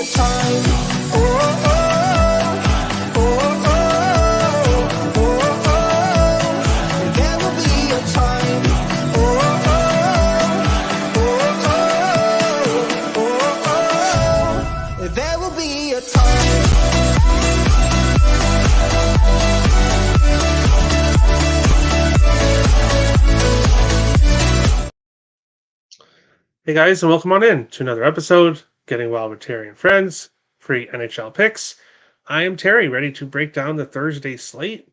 a time. Oh, oh, oh, oh, oh, oh. There will be a time. Oh, oh, oh, oh, oh, oh. There will be a time. Hey guys, and welcome on in to another episode, Getting Wild with Terry and Friends, free NHL picks. I am Terry, ready to break down the Thursday slate.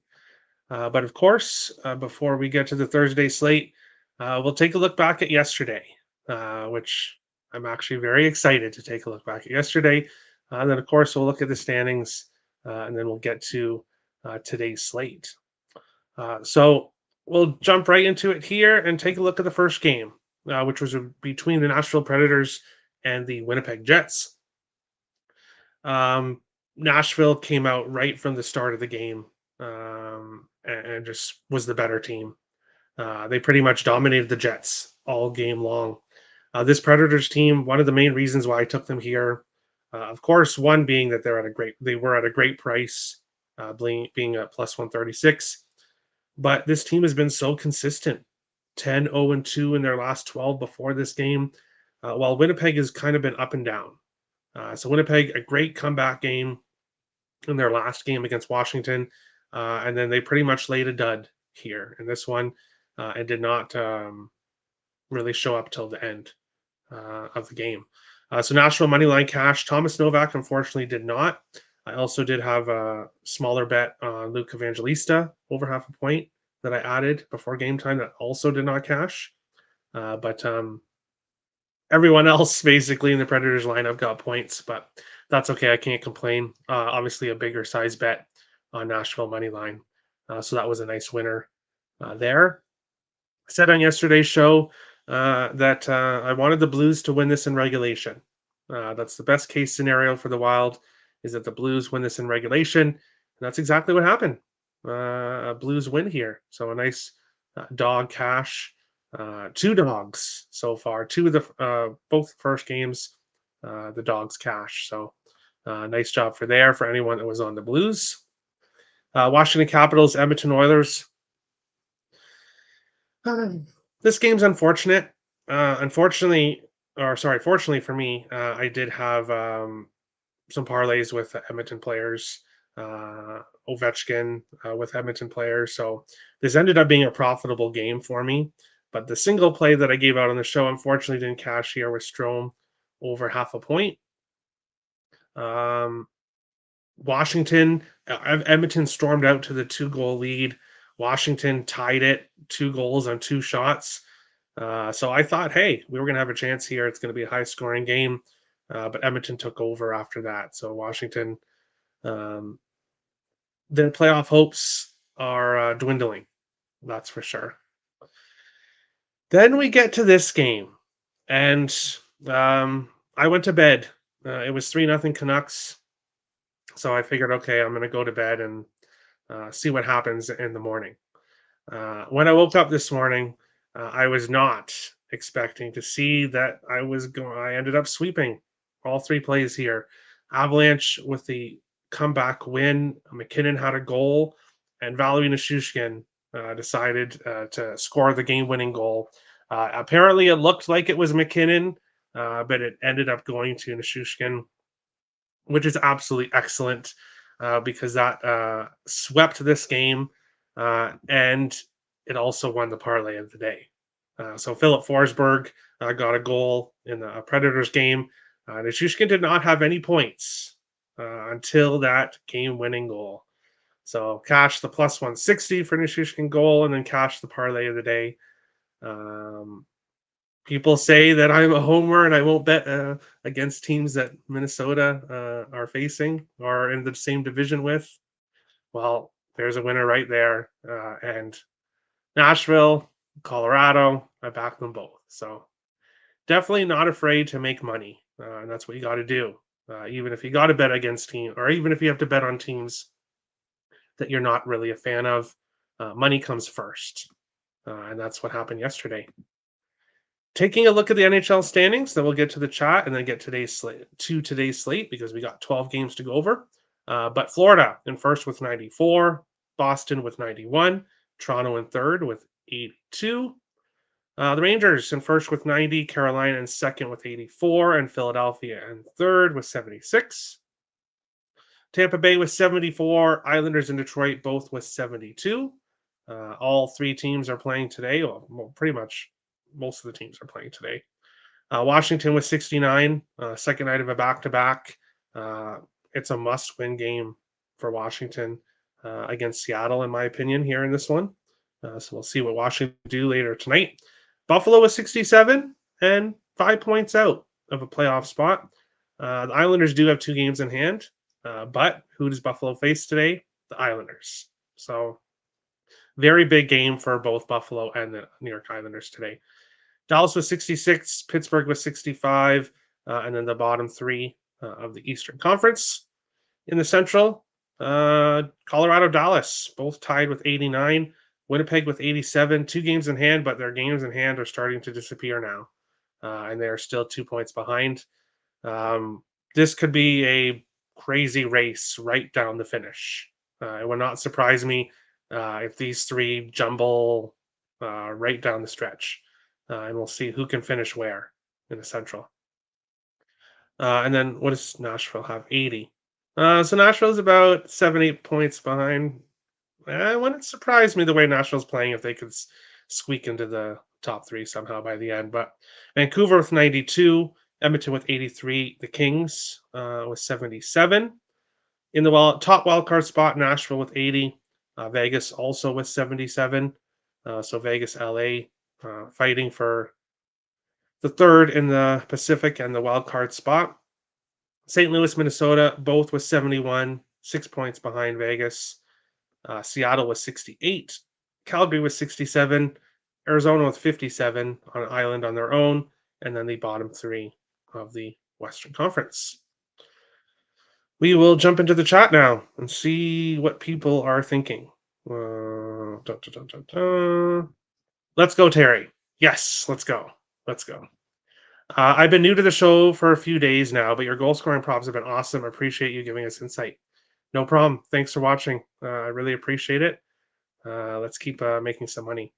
But of course, before we get to the Thursday slate, we'll take a look back at yesterday, which I'm actually very excited to take a look back at yesterday. And then, of course, we'll look at the standings, and then we'll get to today's slate. So we'll jump right into it here and take a look at the first game, which was between the Nashville Predators and the Winnipeg Jets. Nashville came out right from the start of the game and just was the better team. They pretty much dominated the Jets all game long. This Predators team, one of the main reasons why I took them here, of course, one being that they were at a great price, being at plus 136. But this team has been so consistent. 10-0-2 in their last 12 before this game, while Winnipeg has kind of been up and down. So Winnipeg, a great comeback game in their last game against Washington, and then they pretty much laid a dud here in this one and did not really show up till the end of the game. So Nashville moneyline cash. Thomas Novak unfortunately did not. I also did have a smaller bet on Luke Evangelista over half a point that I added before game time that also did not cash. But everyone else basically in the Predators lineup got points, but that's okay. I can't complain. Obviously, a bigger size bet on Nashville money line. So that was a nice winner there. I said on yesterday's show that I wanted the Blues to win this in regulation. That's the best case scenario for the Wild, is that the Blues win this in regulation. And that's exactly what happened. A Blues win here. So a nice dog cash. Two dogs so far. Two of the both first games, the dogs cash. So nice job for anyone that was on the Blues. Washington Capitals, Edmonton Oilers. This game's unfortunate. Fortunately for me, I did have some parlays with Edmonton players, Ovechkin with Edmonton players. So this ended up being a profitable game for me. But the single play that I gave out on the show unfortunately didn't cash here with Strome over half a point. Washington, Edmonton stormed out to the 2-goal lead. Washington tied it, 2 goals on 2 shots. So I thought, hey, we were going to have a chance here. It's going to be a high-scoring game. But Edmonton took over after that. So Washington, their playoff hopes are dwindling. That's for sure. Then we get to this game. And I went to bed. It was 3-0 Canucks. So I figured, okay, I'm going to go to bed and see what happens in the morning. When I woke up this morning, I was not expecting to see that I ended up sweeping all 3 plays here. Avalanche with the comeback win. McKinnon had a goal, and Valerie Nichushkin decided to score the game-winning goal. Apparently, it looked like it was McKinnon, but it ended up going to Nichushkin, which is absolutely excellent because that swept this game, and it also won the parlay of the day. So Philip Forsberg got a goal in the Predators game. Nichushkin did not have any points until that game-winning goal. So cash the plus 160 for Nichushkin goal, and then cash the parlay of the day. People say that I'm a homer and I won't bet against teams that Minnesota are facing or in the same division with. Well, there's a winner right there. And Nashville, Colorado, I back them both. So definitely not afraid to make money. And that's what you got to do. Even if you got to bet against teams, or even if you have to bet on teams that you're not really a fan of, money comes first. And that's what happened yesterday. Taking a look at the NHL standings, then we'll get to the chat and then get today's slate because we got 12 games to go over. But Florida in first with 94, Boston with 91, Toronto in third with 82. The Rangers in first with 90, Carolina in second with 84, and Philadelphia in third with 76. Tampa Bay with 74, Islanders and Detroit both with 72. All three teams are playing today. Well, pretty much most of the teams are playing today. Washington with 69, second night of a back-to-back. It's a must-win game for Washington against Seattle, in my opinion, here in this one. So we'll see what Washington do later tonight. Buffalo with 67 and 5 points out of a playoff spot. The Islanders do have 2 games in hand, but who does Buffalo face today? The Islanders. So very big game for both Buffalo and the New York Islanders today. Dallas was 66, Pittsburgh was 65, and then the bottom 3 of the Eastern Conference. In the Central, Colorado, Dallas, both tied with 89. Winnipeg with 87, 2 games in hand, but their games in hand are starting to disappear now, and they are still 2 points behind. This could be a crazy race right down the finish. It would not surprise me if these 3 jumble right down the stretch. And we'll see who can finish where in the Central. And then what does Nashville have? 80. So Nashville's about 7, 8 points behind. It wouldn't surprise me the way Nashville's playing if they could squeak into the top 3 somehow by the end. But Vancouver with 92, Edmonton with 83, the Kings with 77. In the top wildcard spot, Nashville with 80, Vegas also with 77. So Vegas, LA fighting for the third in the Pacific and the wild card spot. St. Louis, Minnesota, both with 71, 6 points behind Vegas. Seattle was 68, Calgary was 67, Arizona with 57 on an island on their own, and then the bottom 3 of the Western Conference. We will jump into the chat now and see what people are thinking. Let's go, Terry. Yes, let's go. Let's go. I've been new to the show for a few days now, but your goal scoring props have been awesome. Appreciate you giving us insight. No problem. Thanks for watching. I really appreciate it. Let's keep making some money.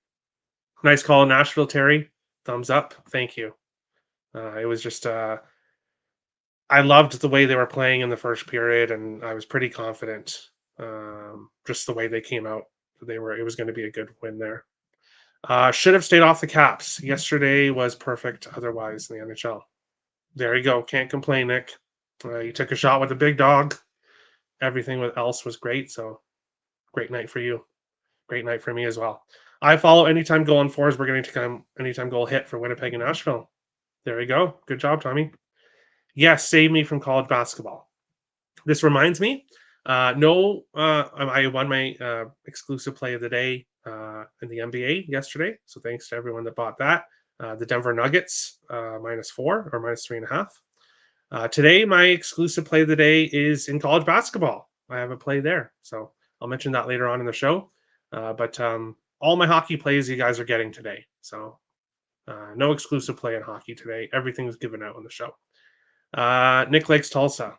Nice call, Nashville, Terry. Thumbs up. Thank you. It was just I loved the way they were playing in the first period, and I was pretty confident. Just the way they came out, it was going to be a good win there. Should have stayed off the Caps. Yesterday was perfect otherwise in the NHL. There you go. Can't complain, Nick. You took a shot with a big dog. Everything else was great. So great night for you. Great night for me as well. I follow anytime goal on 4s. We're going to take anytime goal hit for Winnipeg and Nashville. There you go. Good job, Tommy. Yes, save me from college basketball. This reminds me. I won my exclusive play of the day in the NBA yesterday. So thanks to everyone that bought that. The Denver Nuggets -4 or -3.5. Today, my exclusive play of the day is in college basketball. I have a play there. So I'll mention that later on in the show. But all my hockey plays you guys are getting today. So no exclusive play in hockey today. Everything is given out on the show. Nick Lakes Tulsa.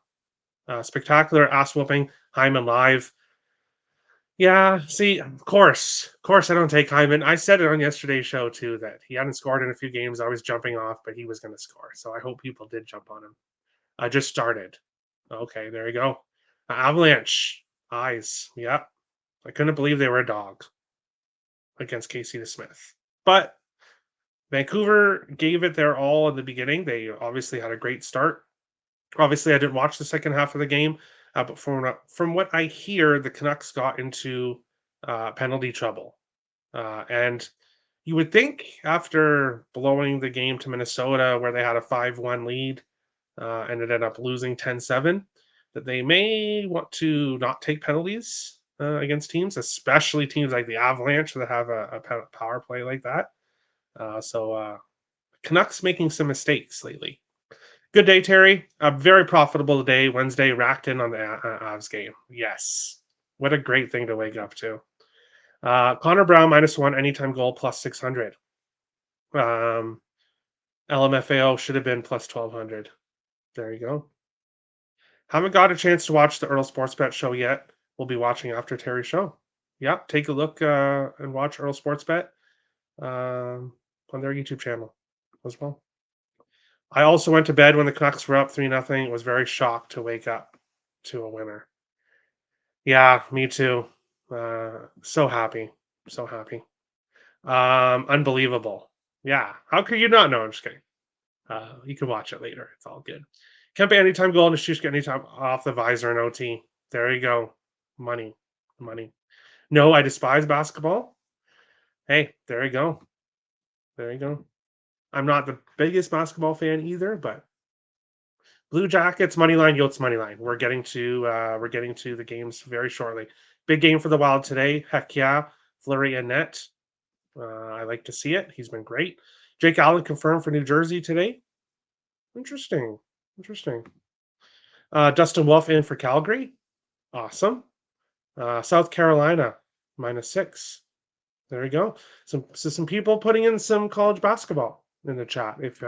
Spectacular ass whooping. Hyman live. Yeah, see, of course, I don't take Hyman. I said it on yesterday's show too that he hadn't scored in a few games. I was jumping off, but he was going to score. So I hope people did jump on him. I just started. Okay, there you go. Avalanche eyes. Yep. I couldn't believe they were a dog against Casey DeSmith. But Vancouver gave it their all in the beginning. They obviously had a great start. Obviously, I didn't watch the second half of the game, but from what I hear, the Canucks got into penalty trouble. And you would think after blowing the game to Minnesota, where they had a 5-1 lead and it ended up losing 10-7, that they may want to not take penalties against teams, especially teams like the Avalanche that have a power play like that. So Canucks making some mistakes lately. Good day, Terry. A very profitable day. Wednesday, racked in on the Avs game. Yes. What a great thing to wake up to. Connor Brown -1, anytime goal, +600. LMFAO should have been plus 1200. There you go. Haven't got a chance to watch the Earl Sports Bet show yet. We'll be watching after Terry's show. Yeah, take a look and watch Earl Sports Bet on their YouTube channel as well. I also went to bed when the Canucks were up 3-0. Was very shocked to wake up to a winner. Yeah, me too. So happy. So happy. Unbelievable. Yeah. How could you not know? I'm just kidding. You can watch it later. It's all good. Kempe anytime goal and Shushka anytime off the visor and OT. There you go. Money. Money. No, I despise basketball. Hey, there you go. There you go. I'm not the biggest basketball fan either, but Blue Jackets money line, Yotes money line. We're getting to the games very shortly. Big game for the Wild today. Heck yeah, Fleury and net. I like to see it. He's been great. Jake Allen confirmed for New Jersey today. Interesting. Interesting. Dustin Wolf in for Calgary. Awesome. South Carolina -6. There you go. Some people putting in some college basketball in the chat if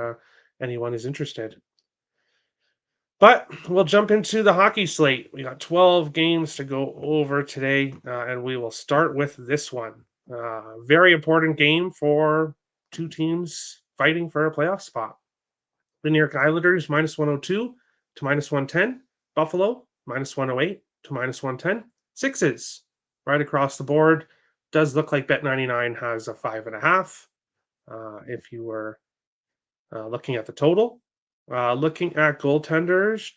anyone is interested. But we'll jump into the hockey slate. We got 12 games to go over today, and we will start with this one. Very important game for two teams fighting for a playoff spot. The New York Islanders -102 to -110. Buffalo -108 to -110. Sixes right across the board. Does look like Bet99 has a 5.5. If you were looking at the total. Looking at goaltenders.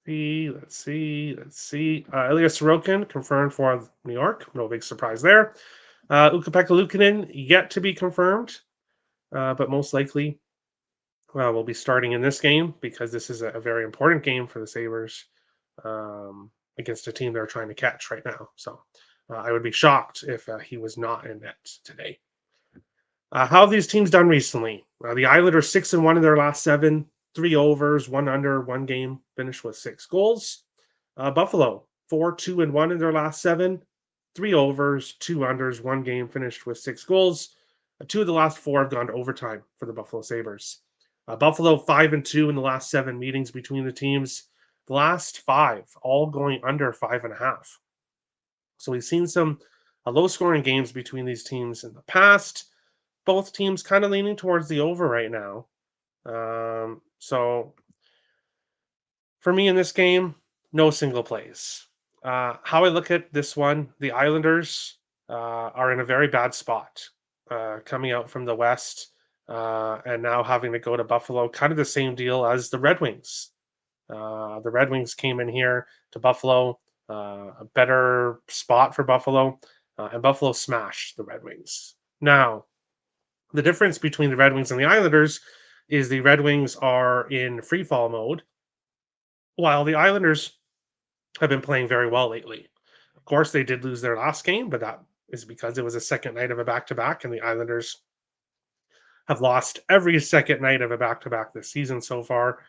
Let's see. Elias Sorokin confirmed for New York. No big surprise there. Ukko-Pekka Luukkonen yet to be confirmed, but most likely will be starting in this game because this is a very important game for the Sabres against a team they're trying to catch right now. So I would be shocked if he was not in net today. How have these teams done recently? The Islanders 6-1 in their last 7, 3 overs, 1 under, 1 game, finished with 6 goals. Buffalo 4-2-1 in their last 7, 3 overs, 2 unders, 1 game, finished with 6 goals. 2 of the last 4 have gone to overtime for the Buffalo Sabres. Buffalo 5-2 in the last 7 meetings between the teams. The last 5 all going under 5.5. So we've seen some low-scoring games between these teams in the past. Both teams kind of leaning towards the over right now. So for me in this game, no single plays. How I look at this one, the Islanders are in a very bad spot coming out from the West and now having to go to Buffalo. Kind of the same deal as the Red Wings. The Red Wings came in here to Buffalo, a better spot for Buffalo, and Buffalo smashed the Red Wings. Now, the difference between the Red Wings and the Islanders is the Red Wings are in free fall mode, while the Islanders have been playing very well lately. Of course, they did lose their last game, but that is because it was a second night of a back to back, and the Islanders have lost every second night of a back to back this season so far.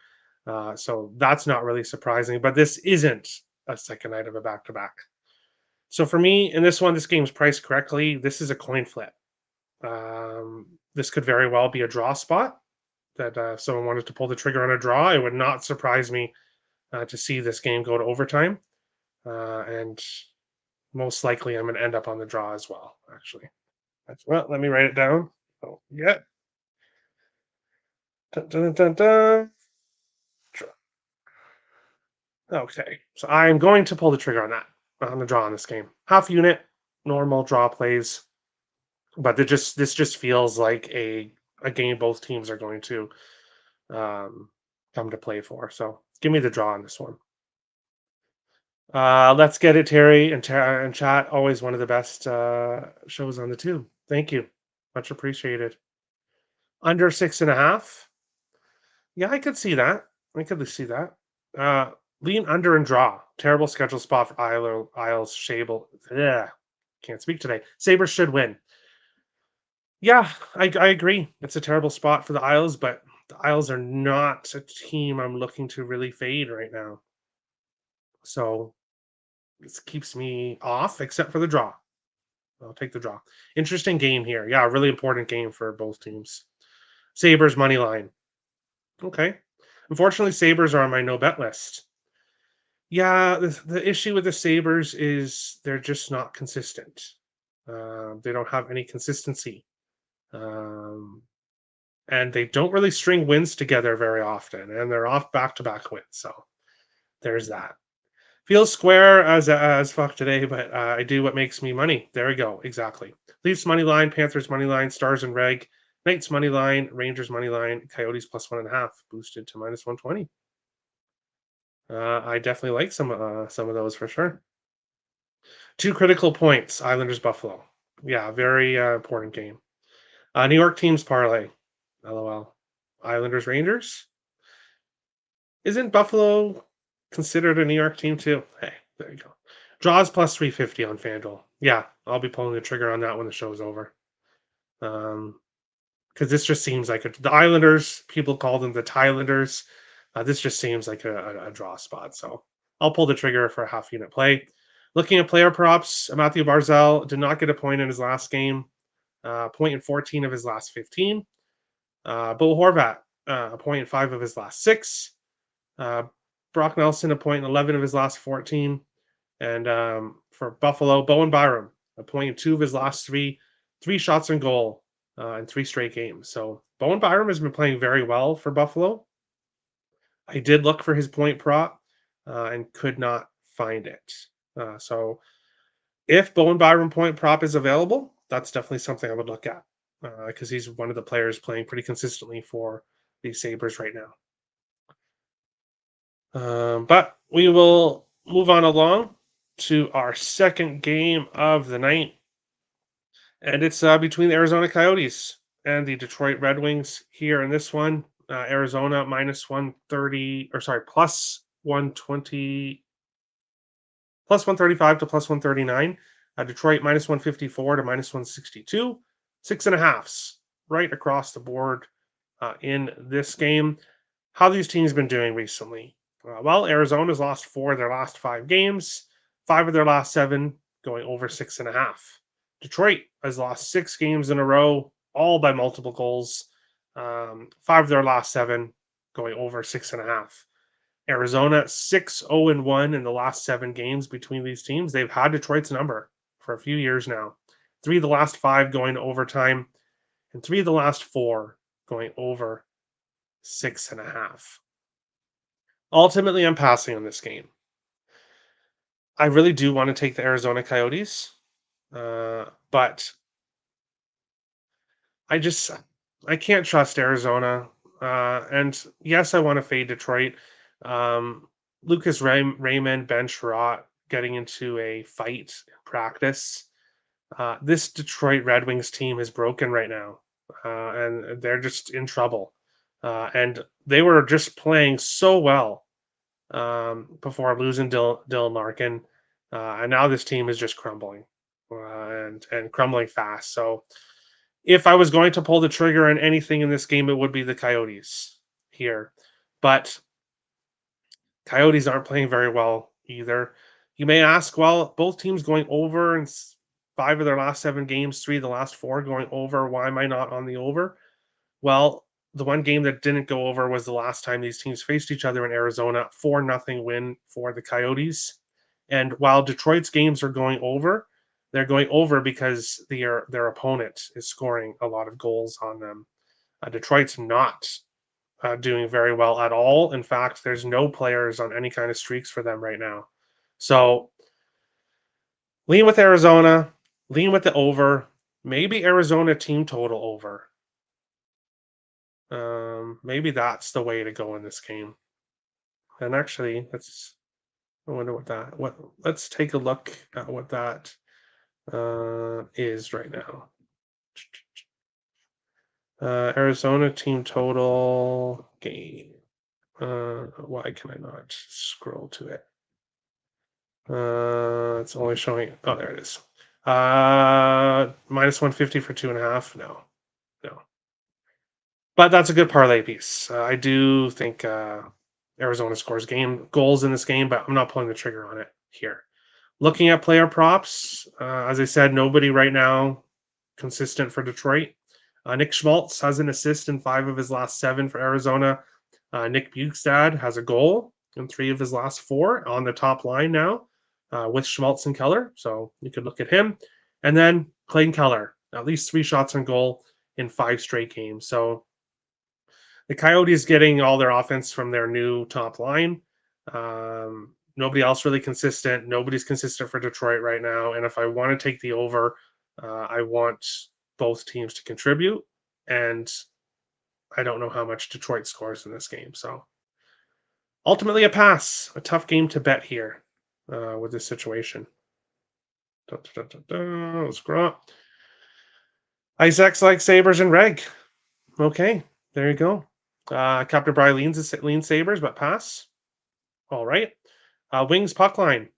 So that's not really surprising, but this isn't a second night of a back to back. So for me, in this one, this game's priced correctly. This is a coin flip. This could very well be a draw spot that if someone wanted to pull the trigger on a draw. It would not surprise me to see this game go to overtime. And most likely I'm going to end up on the draw as well, actually. Well, let me write it down. Oh, yeah. Dun, dun, dun, dun. Okay, so I'm going to pull the trigger on the draw in this game. Half unit, normal draw plays. But this just feels like a game both teams are going to come to play for. So give me the draw on this one. Let's get it, Terry and chat. Always one of the best shows on the tube. Thank you, much appreciated. Under 6.5. Yeah, I could see that. I could see that. Lean under and draw. Terrible schedule spot for Isles Shable. Yeah, can't speak today. Sabres should win. Yeah, I agree. It's a terrible spot for the Isles, but the Isles are not a team I'm looking to really fade right now. So this keeps me off, except for the draw. I'll take the draw. Interesting game here. Yeah, really important game for both teams. Sabres money line. Okay. Unfortunately, Sabres are on my no bet list. Yeah, the issue with the Sabres is they're just not consistent. They don't have any consistency. Um, and they don't really string wins together very often, and they're off back-to-back wins. So there's that. Feels square as fuck today, but I do what makes me money. There we go. Exactly. Leafs money line, Panthers money line, Stars and Reg, Knights money line, Rangers money line, Coyotes plus 1.5, boosted to minus 120. I definitely like some of those for sure. Two critical points: Islanders Buffalo. Yeah, very important game. New York teams parlay. LOL. Islanders Rangers. Isn't Buffalo considered a New York team too? Hey, there you go. Draws plus 350 on FanDuel. Yeah, I'll be pulling the trigger on that when the show's over. Because this just seems like the Islanders, people call them the Thailanders. This just seems like a draw spot. So I'll pull the trigger for a half unit play. Looking at player props, Matthew Barzal did not get a point in his last game, point in 14 of his last 15. Bo Horvat, a point in 5 of his last 6. Brock Nelson, a point in 11 of his last 14. And for Buffalo, Bowen Byram, a point in 2 of his last 3 shots on goal in 3 straight games. So Bowen Byram has been playing very well for Buffalo. I did look for his point prop and could not find it. So if Bowen Byram point prop is available, that's definitely something I would look at because he's one of the players playing pretty consistently for the Sabres right now. But we will move on along to our second game of the night. And it's between the Arizona Coyotes and the Detroit Red Wings here in this one. Arizona minus 130, or sorry, plus 120, plus 135 to plus 139. Detroit minus 154 to minus 162. 6.5s right across the board in this game. How these teams been doing recently? Well, Arizona's lost 4 of their last 5 games, 5 of their last 7 going over 6.5. Detroit has lost 6 games in a row, all by multiple goals. 5 of their last 7 going over 6.5. Arizona 6-0-1 in the last 7 games between these teams. They've had Detroit's number for a few years now. 3 of the last 5 going to overtime, and 3 of the last 4 going over 6.5. Ultimately, I'm passing on this game. I really do want to take the Arizona Coyotes, but I can't trust Arizona. And yes, I want to fade Detroit. Lucas Raymond, Ben Sherratt getting into a fight in practice. This Detroit Red Wings team is broken right now, and they're just in trouble. And they were just playing so well before losing Dylan Larkin, and now this team is just crumbling, and crumbling fast. So if I was going to pull the trigger on anything in this game, it would be the Coyotes here. But Coyotes aren't playing very well either. You may ask, well, both teams going over in 5 of their last 7 games, 3 of the last 4 going over. Why am I not on the over? Well, the one game that didn't go over was the last time these teams faced each other in Arizona, 4-0 win for the Coyotes. And while Detroit's games are going over, they're going over because their opponent is scoring a lot of goals on them. Detroit's not doing very well at all. In fact, there's no players on any kind of streaks for them right now. So lean with Arizona, lean with the over, maybe Arizona team total over. Maybe that's the way to go in this game. And actually, I wonder let's take a look at what that is right now. Arizona team total game. Why can I not scroll to it? It's only showing. Oh, there it is. Minus 150 for 2.5. No. But that's a good parlay piece. I do think Arizona scores game goals in this game, but I'm not pulling the trigger on it here. Looking at player props, as I said, nobody right now consistent for Detroit. Nick Schmaltz has an assist in 5 of his last 7 for Arizona. Nick Bukestad has a goal in 3 of his last 4 on the top line now with Schmaltz and Keller. So you could look at him. And then Clayton Keller, at least 3 shots on goal in 5 straight games. So the Coyotes getting all their offense from their new top line. Nobody else really consistent. Nobody's consistent for Detroit right now. And if I want to take the over, I want both teams to contribute. And I don't know how much Detroit scores in this game. So ultimately, a pass. A tough game to bet here with this situation. Let's scroll up. Isaacs like Sabres and Reg. Okay, there you go. Captain Bry leans Sabres, but pass. All right. Wings puck line.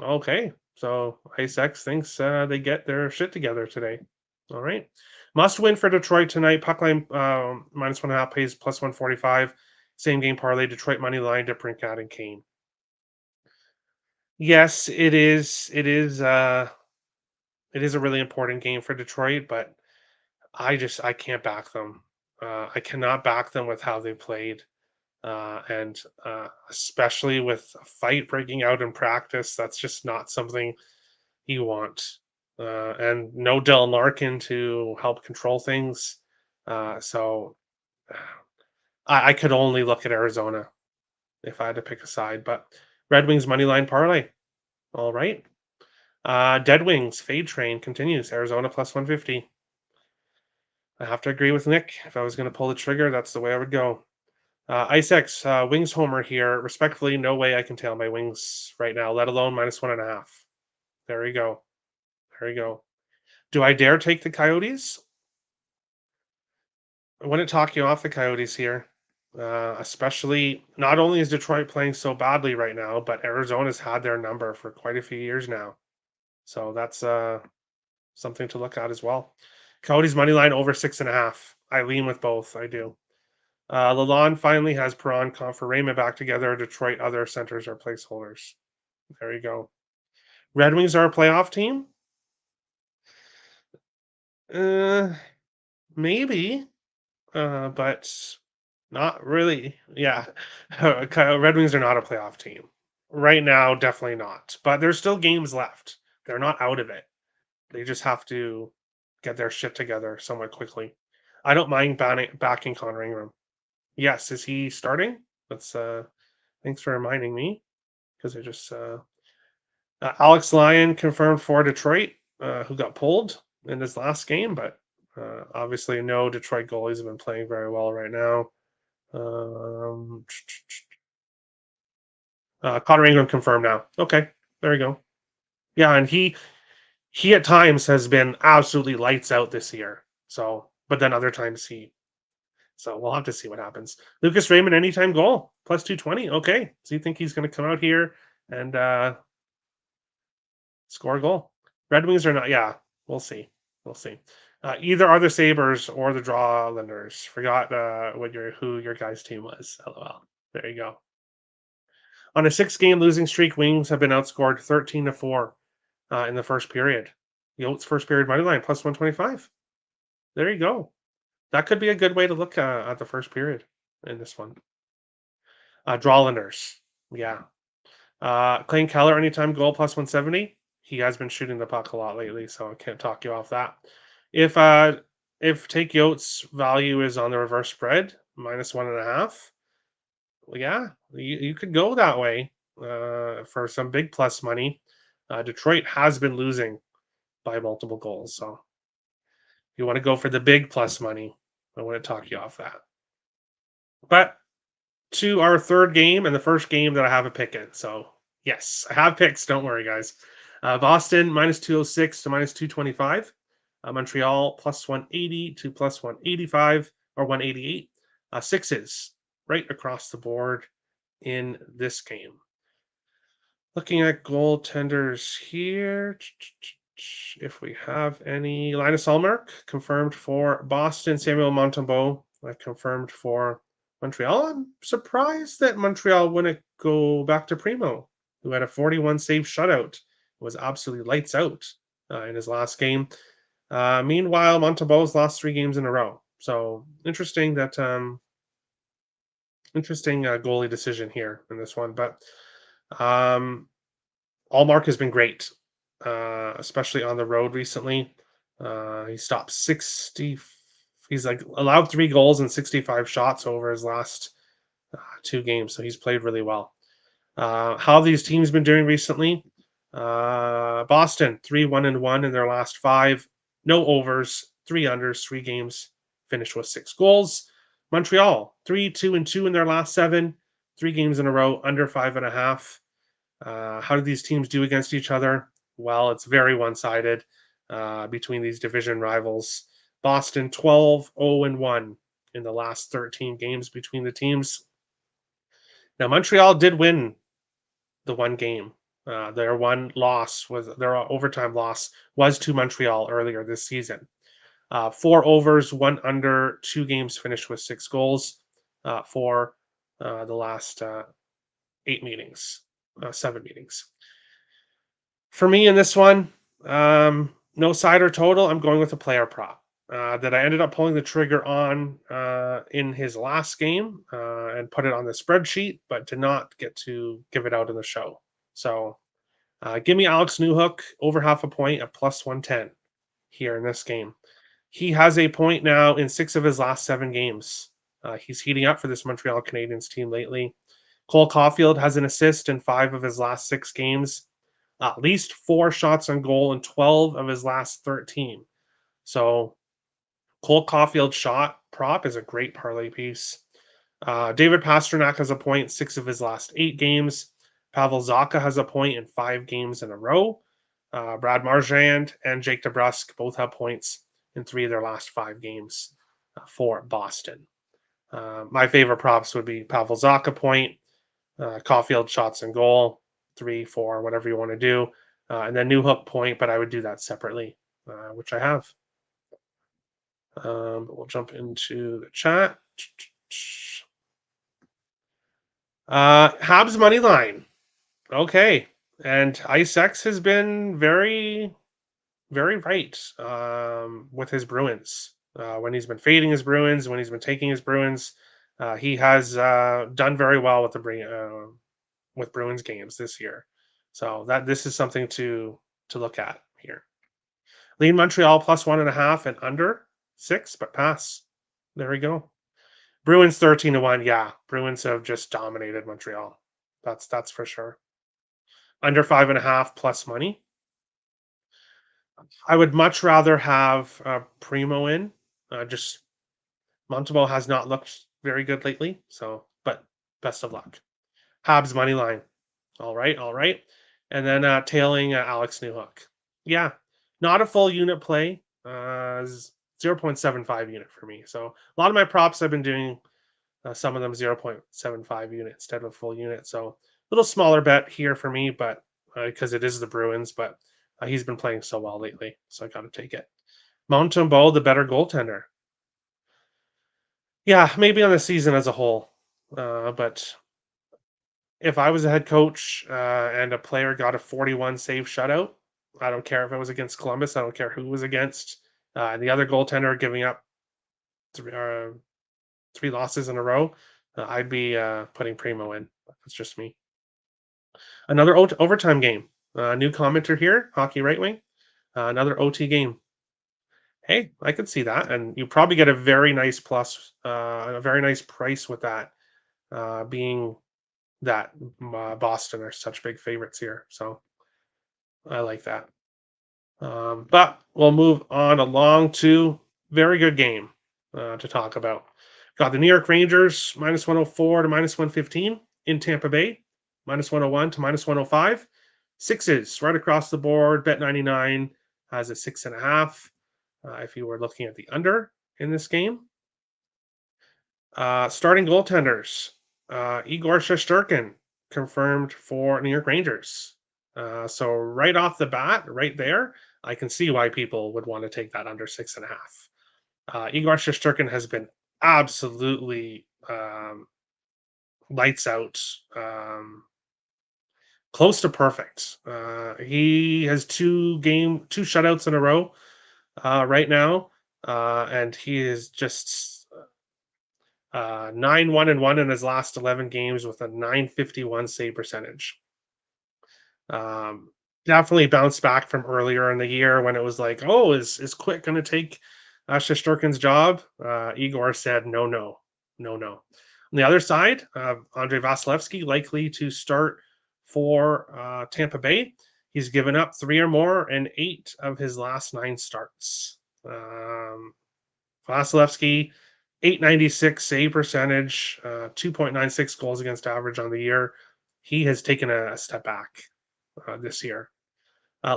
Okay. So IceX thinks they get their shit together today. All right. Must win for Detroit tonight. Puck line -1.5 pays +145. Same game parlay. Detroit money line to Brinkat and Kane. Yes, it is. It is. It is a really important game for Detroit, but I can't back them. I cannot back them with how they played. And especially with a fight breaking out in practice, that's just not something you want. And no Dylan Larkin to help control things. So I could only look at Arizona if I had to pick a side. But Red Wings money line parlay. All right. Dead Wings fade train continues. Arizona +150. I have to agree with Nick. If I was going to pull the trigger, that's the way I would go. IceX, Wings homer here. Respectfully, no way I can tail my Wings right now, let alone -1.5. There you go. There you go. Do I dare take the Coyotes? I wouldn't talk you off the Coyotes here. Especially, not only is Detroit playing so badly right now, but Arizona's had their number for quite a few years now. So that's something to look at as well. Coyotes money line over 6.5. I lean with both. I do. Lalonde finally has Perron, Confer, Raymond back together. Detroit other centers are placeholders. There you go. Red Wings are a playoff team? Maybe, but not really. Yeah, Red Wings are not a playoff team right now. Definitely not. But there's still games left. They're not out of it. They just have to get their shit together somewhat quickly. I don't mind backing Connor Ingram. Yes, is he starting? That's thanks for reminding me because I just Alex Lyon confirmed for Detroit, who got pulled in his last game, but obviously no Detroit goalies have been playing very well right now. Connor Ingram confirmed now. Okay, there you go. Yeah, and he at times has been absolutely lights out this year. So, but then other times so we'll have to see what happens. Lucas Raymond anytime goal +220. Okay, so you think he's going to come out here and score a goal? Red Wings are not. Yeah, we'll see. We'll see. Either are the Sabres or the Drawlanders. Forgot who your guys' team was. LOL. There you go. On a 6-game losing streak, Wings have been outscored 13-4 in the first period. Yotes first period money line +125. There you go. That could be a good way to look at the first period in this one. Drawlanders. Yeah. Clayton Keller anytime goal +170. He has been shooting the puck a lot lately, so I can't talk you off that. If take Yotes value is on the reverse spread -1.5, well, yeah, you could go that way for some big plus money. Detroit has been losing by multiple goals, so if you want to go for the big plus money, I wouldn't talk you off that. But to our third game and the first game that I have a pick in. So yes, I have picks. Don't worry, guys. Boston -206 to -225. Montreal +180 to +185 or 188. Sixes right across the board in this game. Looking at goaltenders here, if we have any, Linus Ullmark confirmed for Boston. Samuel Montembeault confirmed for Montreal. I'm surprised that Montreal wouldn't go back to Primo, who had a 41 save shutout was absolutely lights out in his last game. Meanwhile, Montembeau's lost 3 games in a row. So interesting that interesting goalie decision here in this one. But um, Allmark has been great, especially on the road recently. He stopped 60. He's like allowed 3 goals and 65 shots over his last 2 games. So he's played really well. How these teams been doing recently? Boston 3-1-1 in their last 5, no overs, 3 unders, 3 games, finished with 6 goals. Montreal 3-2-2 in their last 7, 3 games in a row, under 5.5. How do these teams do against each other? Well, it's very one-sided between these division rivals. Boston 12-0-1 in the last 13 games between the teams. Now Montreal did win the 1 game. Their overtime loss was to Montreal earlier this season. 4 overs, 1 under, 2 games finished with 6 goals for the last 8 meetings, 7 meetings. For me in this one, no side or total. I'm going with a player prop that I ended up pulling the trigger on in his last game and put it on the spreadsheet, but did not get to give it out in the show. So give me Alex Newhook over half a point at plus 110 here in this game. He has a point now in 6 of his last 7 games. He's heating up for this Montreal Canadiens team lately. Cole Caulfield has an assist in 5 of his last 6 games, at least 4 shots on goal in 12 of his last 13. So Cole Caulfield's shot prop is a great parlay piece. David Pastrnak has a point in 6 of his last 8 games. Pavel Zacha has a point in 5 games in a row. Brad Marchand and Jake DeBrusk both have points in 3 of their last 5 games for Boston. My favorite props would be Pavel Zacha point, Caulfield shots and goal, 3, 4, whatever you want to do, and then Newhook point, but I would do that separately, which I have. But we'll jump into the chat. Habs money line. Okay. And IceX has been very, very right with his Bruins. When he's been fading his Bruins, when he's been taking his Bruins, he has done very well with with Bruins games this year. So this is something to look at here. Lean Montreal plus 1.5 and under 6, but pass. There we go. Bruins 13-1. Yeah, Bruins have just dominated Montreal. That's for sure. Under 5.5 plus money. I would much rather have Primo in. Just Montembeau has not looked very good lately. So, but best of luck. Habs money line. All right, all right. And then tailing Alex Newhook. Yeah, not a full unit play. 0.75 unit for me. So a lot of my props I've been doing some of them 0.75 unit instead of full unit. So a little smaller bet here for me, but because it is the Bruins, but he's been playing so well lately, so I got to take it. Montembeau, the better goaltender. Yeah, maybe on the season as a whole, but if I was a head coach and a player got a 41 save shutout, I don't care if it was against Columbus. I don't care who it was against. And the other goaltender giving up 3 losses in a row, I'd be putting Primo in. That's just me. Another overtime game. New commenter here, Hockey Right Wing. Another OT game. Hey, I could see that, and you probably get a very nice plus, a very nice price with that, being that Boston are such big favorites here. So I like that. But we'll move on along to very good game to talk about. Got the New York Rangers minus 104 to minus 115 in Tampa Bay, minus 101 to minus 105. Sixes right across the board. Bet 99 has a 6.5. If you were looking at the under in this game, starting goaltenders, Igor Shesterkin confirmed for New York Rangers. So right off the bat, right there, I can see why people would want to take that under 6.5. Igor Shesterkin has been absolutely lights out close to perfect. He has two shutouts in a row right now, and he is just 9-1-1 in his last 11 games with a 951 save percentage. Um, Definitely bounced back from earlier in the year when it was like, oh, is Quick going to take Shesterkin's job? Igor said, no, no, no, no. On the other side, Andrei Vasilevsky likely to start for Tampa Bay. He's given up 3 or more in 8 of his last 9 starts. Vasilevsky, 896 save percentage, 2.96 goals against average on the year. He has taken a step back this year.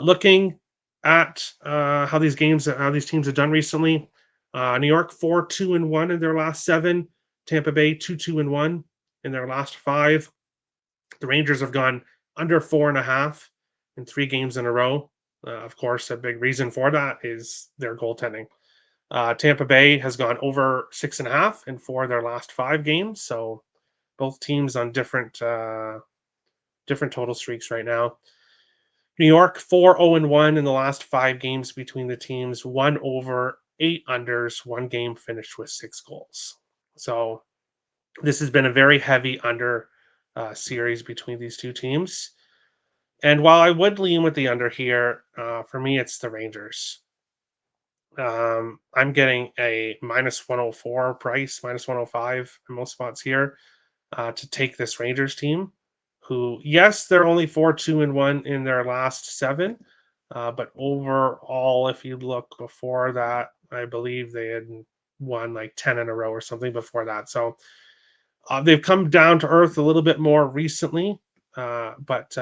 Looking at how these teams have done recently, New York 4-2-1 in their last 7. Tampa Bay 2-2-1 in their last 5. The Rangers have gone under 4.5 in 3 games in a row. Of course, a big reason for that is their goaltending. Tampa Bay has gone over 6.5 in 4 of their last 5 games. So both teams on different total streaks right now. New York 4-0-1 in the last 5 games between the teams, 1 over, 8 unders, 1 game finished with 6 goals. So this has been a very heavy under series between these two teams. And while I would lean with the under here, for me it's the Rangers. I'm getting a minus 104 price, minus 105 in most spots here to take this Rangers team, who, yes, they're only 4-2-1 in their last 7. But overall, if you look before that, I believe they had won like 10 in a row or something before that. So they've come down to earth a little bit more recently. But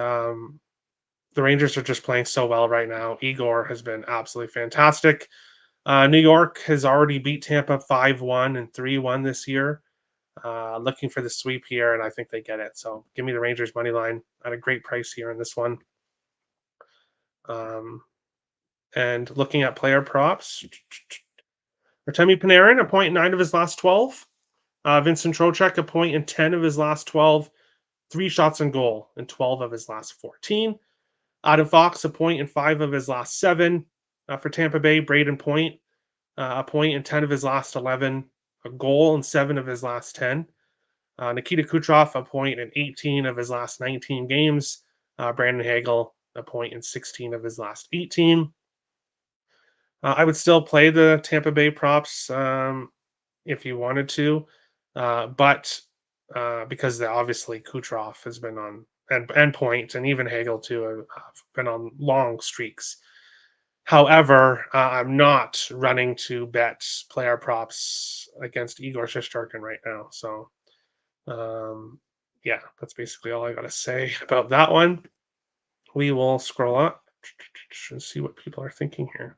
the Rangers are just playing so well right now. Igor has been absolutely fantastic. New York has already beat Tampa 5-1 and 3-1 this year. Looking for the sweep here, and I think they get it. So give me the Rangers money line at a great price here in this one. And looking at player props, Artemi Panarin, a point 9 of his last 12. Vincent Trocheck, a point in 10 of his last 12. 3 shots on goal in 12 of his last 14. Adam Fox, a point in 5 of his last 7. For Tampa Bay, Braden Point, a point in 10 of his last 11. A goal in 7 of his last 10. Nikita Kucherov, a point in 18 of his last 19 games. Brandon Hagel, a point in 16 of his last 18. I would still play the Tampa Bay props if you wanted to, but because obviously Kucherov has been on and Point and even Hagel too have been on long streaks. However, I'm not running to bet player props against Igor Shesterkin right now. So, yeah, that's basically all I got to say about that one. We will scroll up and see what people are thinking here.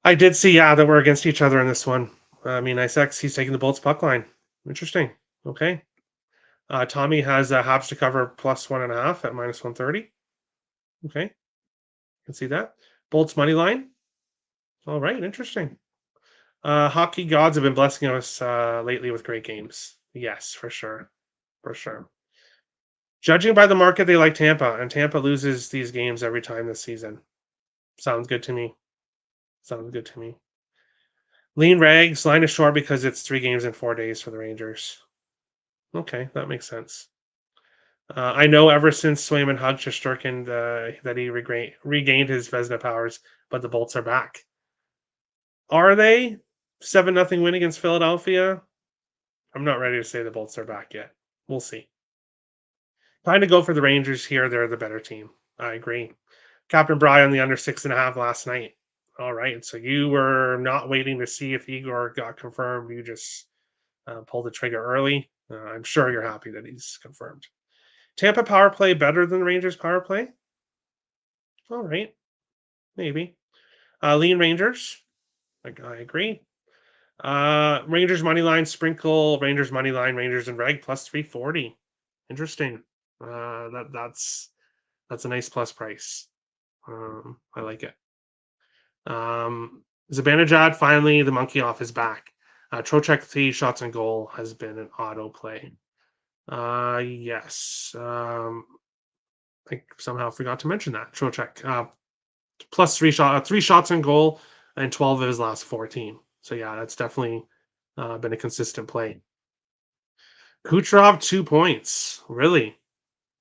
I did see, yeah, that we're against each other in this one. I mean, Nice X, he's taking the Bolts puck line. Interesting. Okay. Tommy has Habs to cover plus 1.5 at minus 130. Okay. Can see that. Bolts money line. All right. Interesting. Hockey gods have been blessing us lately with great games. Yes, for sure. For sure. Judging by the market, they like Tampa, and Tampa loses these games every time this season. Sounds good to me. Sounds good to me. Lean rags, line is short because it's 3 games in 4 days for the Rangers. Okay, that makes sense. I know ever since Swayman hugged Shesterkin that he regained his Vezina powers, but the Bolts are back. Are they? 7-0 win against Philadelphia? I'm not ready to say the Bolts are back yet. We'll see. Trying to go for the Rangers here. They're the better team. I agree. Captain Bry on the under 6.5 last night. All right. So you were not waiting to see if Igor got confirmed. You just pulled the trigger early. I'm sure you're happy that he's confirmed. Tampa power play better than the Rangers power play? All right. Maybe. Lean Rangers. I agree. Rangers money line, sprinkle, Rangers money line, Rangers and reg plus 340. Interesting. That's a nice plus price. I like it. Zibanejad, finally, the monkey off his back. Trocheck 3 shots on goal has been an auto play. Yes. I somehow forgot to mention that. Trocheck. Plus three shots on goal, and 12 of his last 14. So yeah, that's definitely been a consistent play. Kucherov 2 points. Really?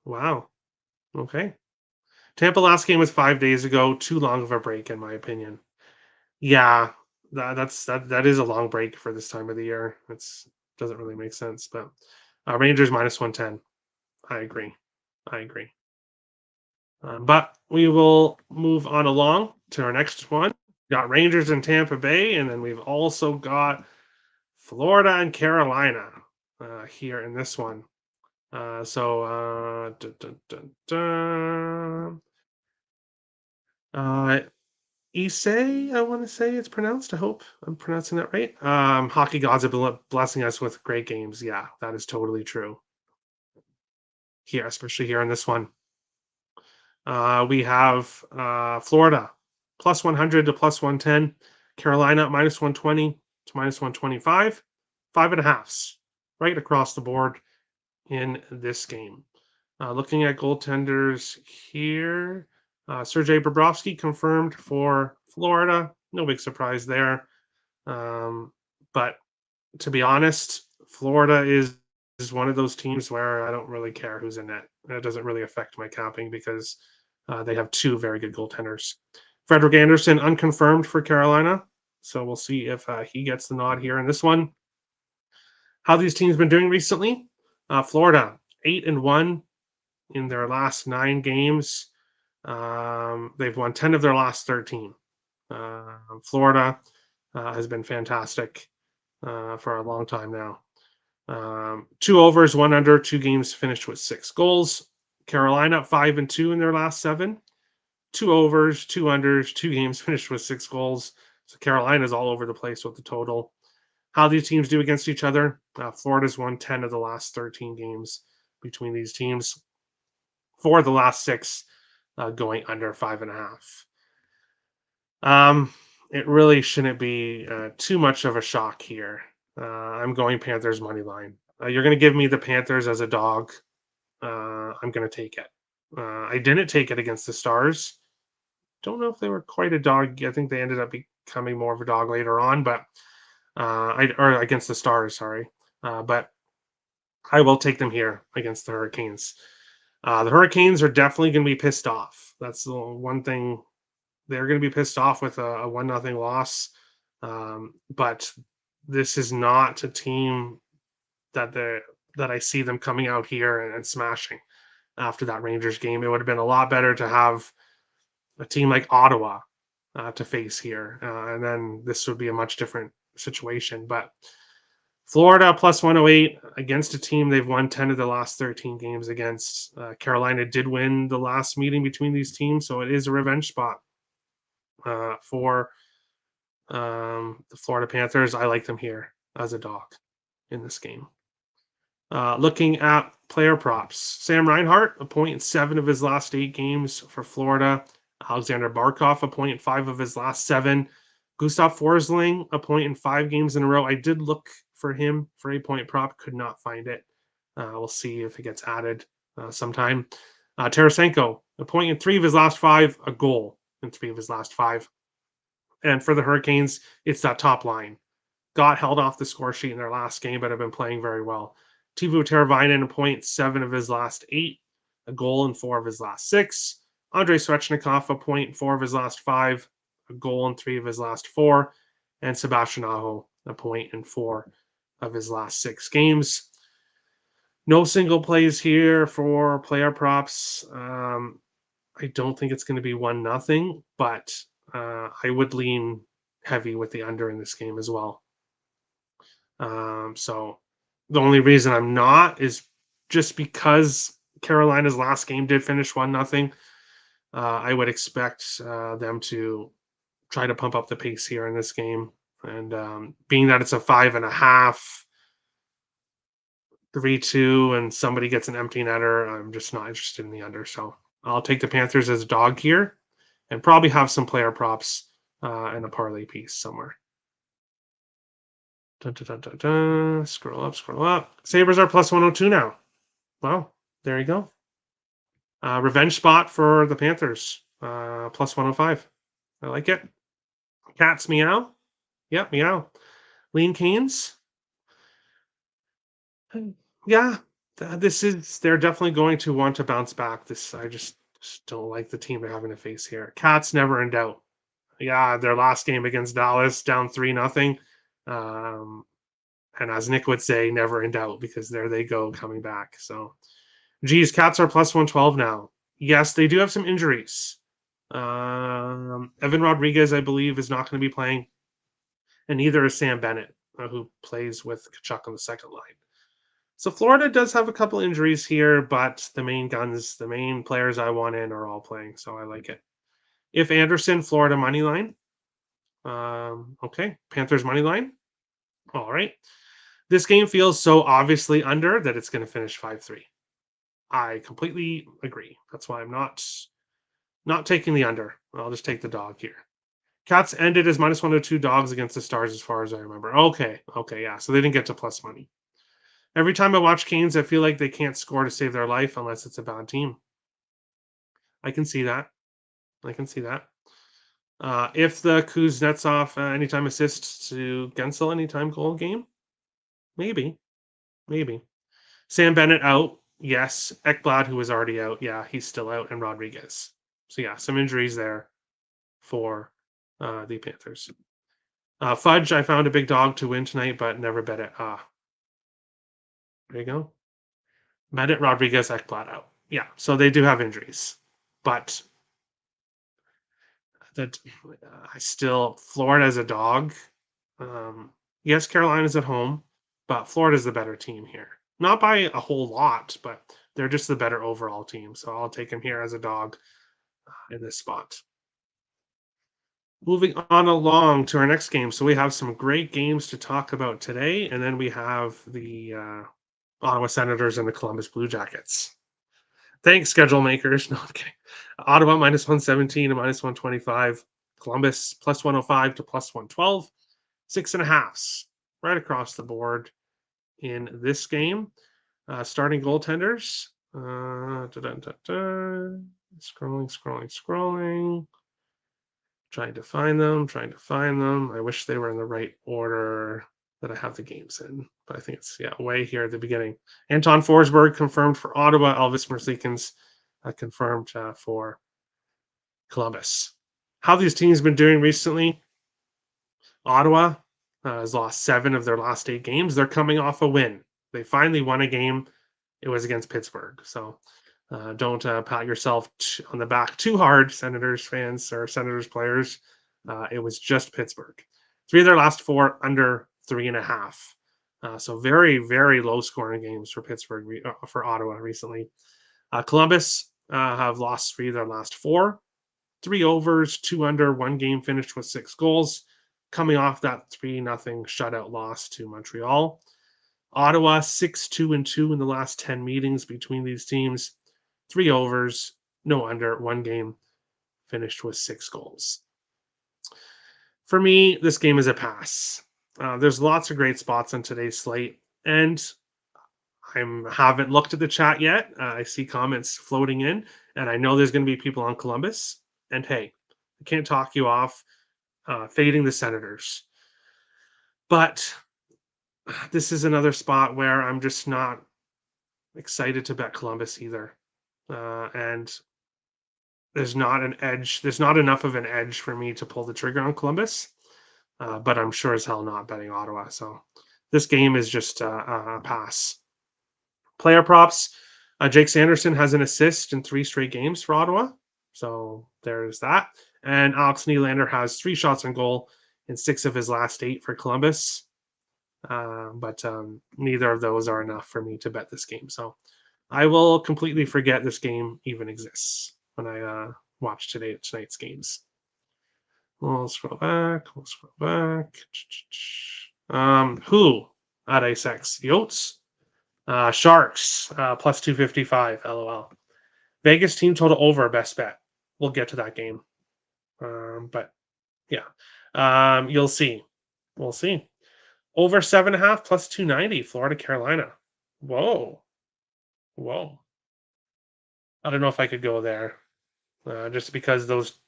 Wow. Okay. Tampa last game was 5 days ago. Too long of a break, in my opinion. Yeah, that is a long break for this time of the year. It's doesn't really make sense. But Rangers minus 110. I agree. I agree. But we will move on along to our next one. Got Rangers in Tampa Bay, and then we've also got Florida and Carolina here in this one. Dun, dun, dun, dun. Uh, Issei, I want to say it's pronounced. I hope I'm pronouncing that right. Hockey gods have been blessing us with great games. Yeah, that is totally true. Here, especially here in this one. We have Florida plus 100 to plus 110, Carolina minus 120 to minus 125, 5.5s right across the board in this game. Looking at goaltenders here, Sergei Bobrovsky confirmed for Florida. No big surprise there. But to be honest, Florida is one of those teams where I don't really care who's in net. It doesn't really affect my capping because they have two very good goaltenders. Frederick Anderson unconfirmed for Carolina, so we'll see if he gets the nod here in this one. How these teams been doing recently? Florida 8-1 in their last 9 games. They've won 10 of their last 13. Florida has been fantastic for a long time now. 2 overs, 1 under, 2 games finished with 6 goals. Carolina 5-2 in their last 7. 2 overs, 2 unders, 2 games finished with 6 goals. So Carolina's all over the place with the total. How these teams do against each other? Florida's won 10 of the last 13 games between these teams. 4 of the last 6 going under 5.5. It really shouldn't be too much of a shock here. I'm going Panthers money line. You're going to give me the Panthers as a dog. I'm going to take it. I didn't take it against the Stars. Don't know if they were quite a dog. I think they ended up becoming more of a dog later on, but or against the Stars, sorry. But I will take them here against the Hurricanes. The Hurricanes are definitely going to be pissed off. That's the one thing. They're going to be pissed off with a 1-0 loss. But this is not a team that I see them coming out here and smashing after that Rangers game. It would have been a lot better to have a team like Ottawa to face here, and then this would be a much different situation. But Florida plus 108 against a team they've won 10 of the last 13 games against. Carolina did win the last meeting between these teams, so it is a revenge spot for the Florida Panthers. I like them here as a dog in this game. Looking at player props, Sam Reinhart, 1.7 of his last 8 games for Florida. Alexander Barkov, 1.5 of his last 7. Gustav Forsling, 1.5 games in a row. I did look for him for a point prop, could not find it. We'll see if it gets added sometime. Tarasenko, 1.3 of his last 5, a goal in 3 of his last 5. And for the Hurricanes, it's that top line. Got held off the score sheet in their last game, but have been playing very well. Teuvo Teravainen, 0.7 of his last 8, a goal in 4 of his last 6. Andrei Svechnikov, 0.4 of his last 5, a goal in 3 of his last 4. And Sebastian Aho, 1.4 of his last 6 games. No single plays here for player props. I don't think it's going to be 1-0, but I would lean heavy with the under in this game as well. So the only reason I'm not is just because Carolina's last game did finish 1-0. I would expect them to try to pump up the pace here in this game. And being that it's a 5.5, 3-2, and somebody gets an empty netter, I'm just not interested in the under. So I'll take the Panthers as a dog here and probably have some player props and a parlay piece somewhere. Dun, dun, dun, dun, dun. Scroll up. Sabres are plus 102 now. Well, there you go. Revenge spot for the Panthers. Plus 105. I like it. Cats meow. Yep, meow. Lean Canes. Yeah, they're definitely going to want to bounce back. I just don't like the team they're having to face here. Cats never in doubt. Yeah, their last game against Dallas, down 3-0. Um, and as Nick would say, never in doubt because there they go coming back. So, geez, Cats are plus 112 now. Yes, they do have some injuries. Evan Rodriguez, I believe, is not going to be playing, and neither is Sam Bennett, who plays with Kachuk on the second line. So Florida does have a couple injuries here, but the main guns, the main players I want in are all playing, so I like it. If Anderson, Florida money line. Okay, Panthers money line. All right. This game feels so obviously under that it's going to finish 5-3. I completely agree. That's why I'm not taking the under. I'll just take the dog here. Cats ended as minus 102 dogs against the Stars, as far as I remember. Okay, yeah. So they didn't get to plus money. Every time I watch Canes, I feel like they can't score to save their life unless it's a bad team. I can see that. I can see that. If the Kuznetsov anytime assist to Gensel anytime goal game, maybe, maybe. Sam Bennett out, yes. Ekblad, who was already out, yeah, he's still out, and Rodriguez. So yeah, some injuries there for the Panthers. Fudge, I found a big dog to win tonight, but never bet it. There you go. Bennett, Rodriguez, Ekblad out. Yeah, so they do have injuries, but that I still Florida as a dog. Um, yes, Carolina's at home, but Florida's the better team here. Not by a whole lot, but they're just the better overall team. So I'll take him here as a dog in this spot. Moving on along to our next game. So we have some great games to talk about today, and then we have the Ottawa Senators and the Columbus Blue Jackets. Thanks, schedule makers. No, I'm kidding. Ottawa minus 117 to minus 125. Columbus plus 105 to plus 112. 6.5s right across the board in this game. Starting goaltenders. Scrolling. Trying to find them. I wish they were in the right order that I have the games in, but I think it's way here at the beginning. Anton Forsberg confirmed for Ottawa. Elvis Merzlikins confirmed for Columbus. How these teams been doing recently? Ottawa has lost 7 of their last 8 games. They're coming off a win. They finally won a game. It was against Pittsburgh. So don't pat yourself on the back too hard, Senators fans or Senators players. It was just Pittsburgh. 3 of their last 4 under 3.5. So very, very low scoring games for Pittsburgh, for Ottawa recently. Columbus have lost 3 of their last 4. 3 overs, 2 under, 1 game finished with 6 goals, coming off that 3-0 shutout loss to Montreal. Ottawa 6-2-2 in the last 10 meetings between these teams. 3 overs, no under, 1 game finished with 6 goals. For me, this game is a pass. There's lots of great spots on today's slate, and I haven't looked at the chat yet. I see comments floating in, and I know there's going to be people on Columbus. And hey, I can't talk you off fading the Senators. But this is another spot where I'm just not excited to bet Columbus either. And there's not an edge. There's not enough of an edge for me to pull the trigger on Columbus. But I'm sure as hell not betting Ottawa. So this game is just a pass. Player props. Jake Sanderson has an assist in 3 straight games for Ottawa. So there's that. And Alex Nylander has 3 shots on goal in 6 of his last 8 for Columbus. But neither of those are enough for me to bet this game. So I will completely forget this game even exists when I watch tonight's games. We'll scroll back. Who at A6? Yotes? Sharks, plus 255, LOL. Vegas team total over, best bet. We'll get to that game. But yeah, you'll see. We'll see. Over 7.5 plus 290, Florida, Carolina. Whoa. Whoa. I don't know if I could go there, just because those